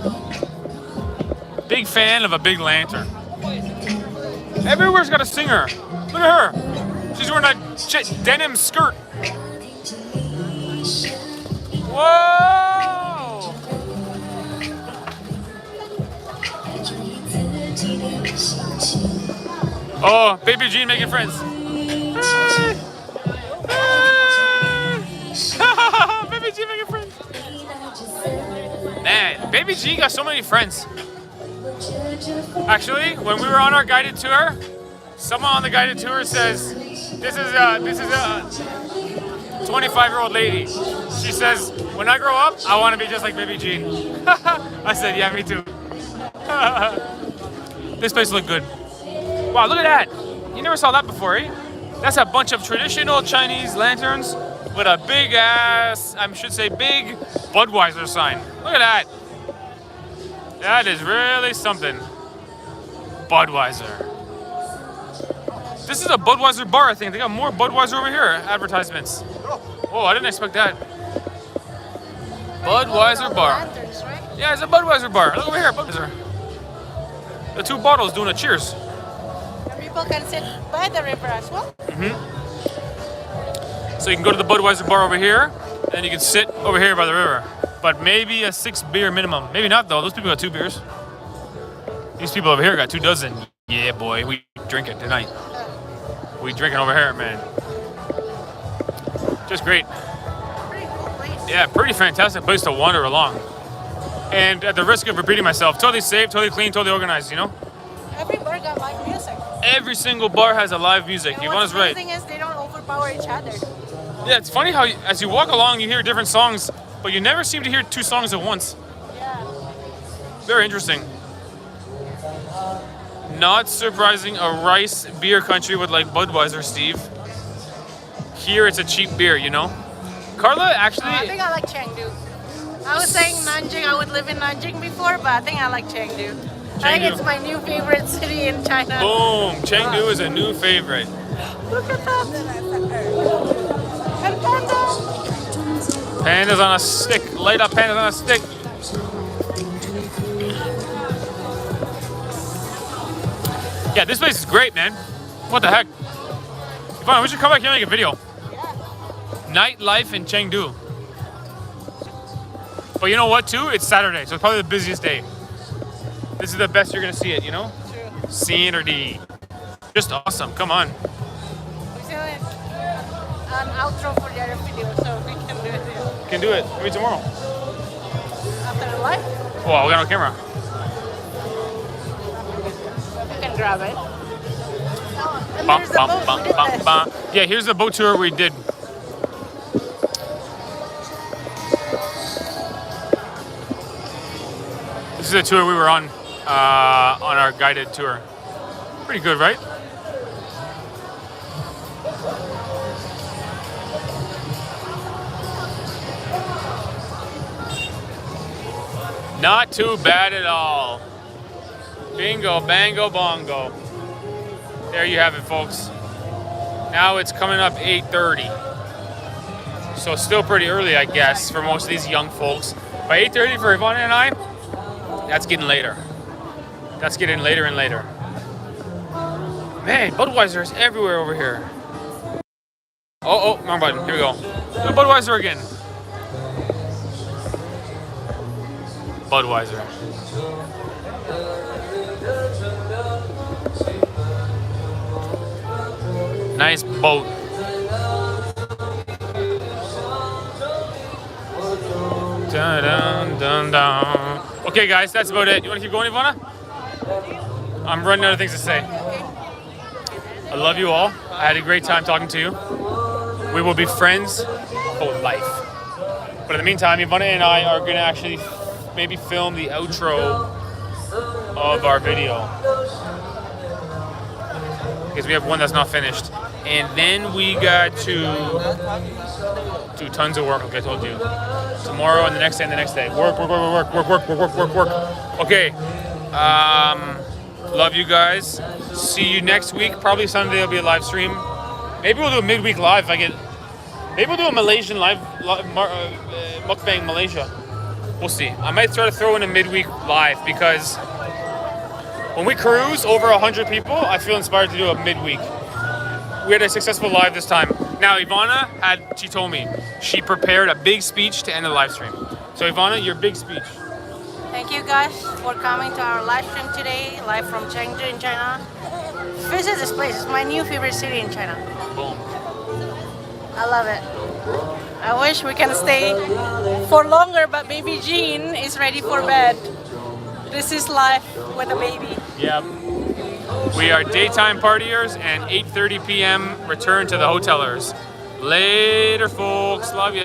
Big fan of a big lantern. Everywhere's got a singer. Look at her. She's wearing a denim skirt. Whoa! Oh, Baby Jean making friends. Hey. Hey. Baby Jean making friends. Man, Baby Jean got so many friends. Actually, when we were on our guided tour, someone on the guided tour says, this is a 25-year-old lady. She says, when I grow up, I want to be just like Baby Jean. I said, yeah, me too. This place looked good. Wow, look at that. You never saw that before, eh? That's a bunch of traditional Chinese lanterns with a big ass, I should say big Budweiser sign. Look at that. That is really something. Budweiser. This is a Budweiser bar, I think. They got more Budweiser over here, advertisements. Oh, I didn't expect that. Budweiser bar. Lanterns, right? Yeah, it's a Budweiser bar. Look over here, Budweiser. The two bottles doing a cheers. And people can sit by the river as well. So you can go to the Budweiser bar over here, and you can sit over here by the river. But maybe a 6 beer minimum. Maybe not though. Those people got 2 beers. These people over here got 2 dozen. Yeah, boy, we drink it tonight. We drinking over here, man. Just great. Pretty cool place. Yeah, pretty fantastic place to wander along. And at the risk of repeating myself, totally safe, totally clean, totally organized, you know? Every bar got live music. Every single bar has a live music. And Ivana's what's right. amazing is they don't overpower each other. Yeah, it's funny how as you walk along, you hear different songs, but you never seem to hear two songs at once. Yeah. Very interesting. Not surprising, a rice beer country would like Budweiser, Steve. Here it's a cheap beer, you know? Carla, actually... I think I like Chengdu. I was saying Nanjing, I would live in Nanjing before, but I think I like Chengdu. I think it's my new favorite city in China. Boom! Chengdu is a new favorite. Look at that. And pandas. Pandas on a stick. Light up pandas on a stick. Yeah, this place is great, man. What the heck? Fine, we should come back here and make a video. Nightlife in Chengdu. But you know what, too? It's Saturday, so it's probably the busiest day. This is the best you're gonna see it, you know? True. Saturday. Just awesome. Come on. We're doing an outro for the other video, so we can do it Can do it. Maybe tomorrow. after the live. Well, we got no camera. You can grab it. And Bum, there's the bum, boat. bum, We did bum, this. bum. Yeah, here's the boat tour we did. This is a tour we were on our guided tour. Pretty good, right? Not too bad at all. Bingo, bango, bongo. There you have it, folks. Now it's coming up 8:30. So still pretty early, I guess, for most of these young folks. By 8:30 for Ivana and I, that's getting later. That's getting later and later. Man, Budweiser is everywhere over here. Oh, wrong button. Here we go. Do Budweiser again. Budweiser. Nice boat. Dun, dun, dun, dun. Okay, guys, that's about it. You want to keep going, Ivana? I'm running out of things to say. I love you all. I had a great time talking to you. We will be friends for life. But in the meantime, Ivana and I are going to actually maybe film the outro of our video. Because we have one that's not finished. And then we got to do tons of work, like I told you. Tomorrow and the next day and the next day. Work. Okay. Love you guys. See you next week. Probably Sunday will be a live stream. Maybe we'll do a midweek live if I get... Maybe we'll do a Malaysian live Mukbang Malaysia. We'll see. I might try to throw in a midweek live because when we cruise over 100 people, I feel inspired to do a midweek. We had a successful live this time. Now, Ivana she told me, she prepared a big speech to end the live stream. So Ivana, your big speech. Thank you guys for coming to our live stream today, live from Chengdu in China. Visit this place. It's my new favorite city in China. Boom. I love it. I wish we can stay for longer, but baby Jean is ready for bed. This is life with a baby. Yep. We are daytime partiers and 8:30 p.m. return to the hotelers. Later, folks. Love ya.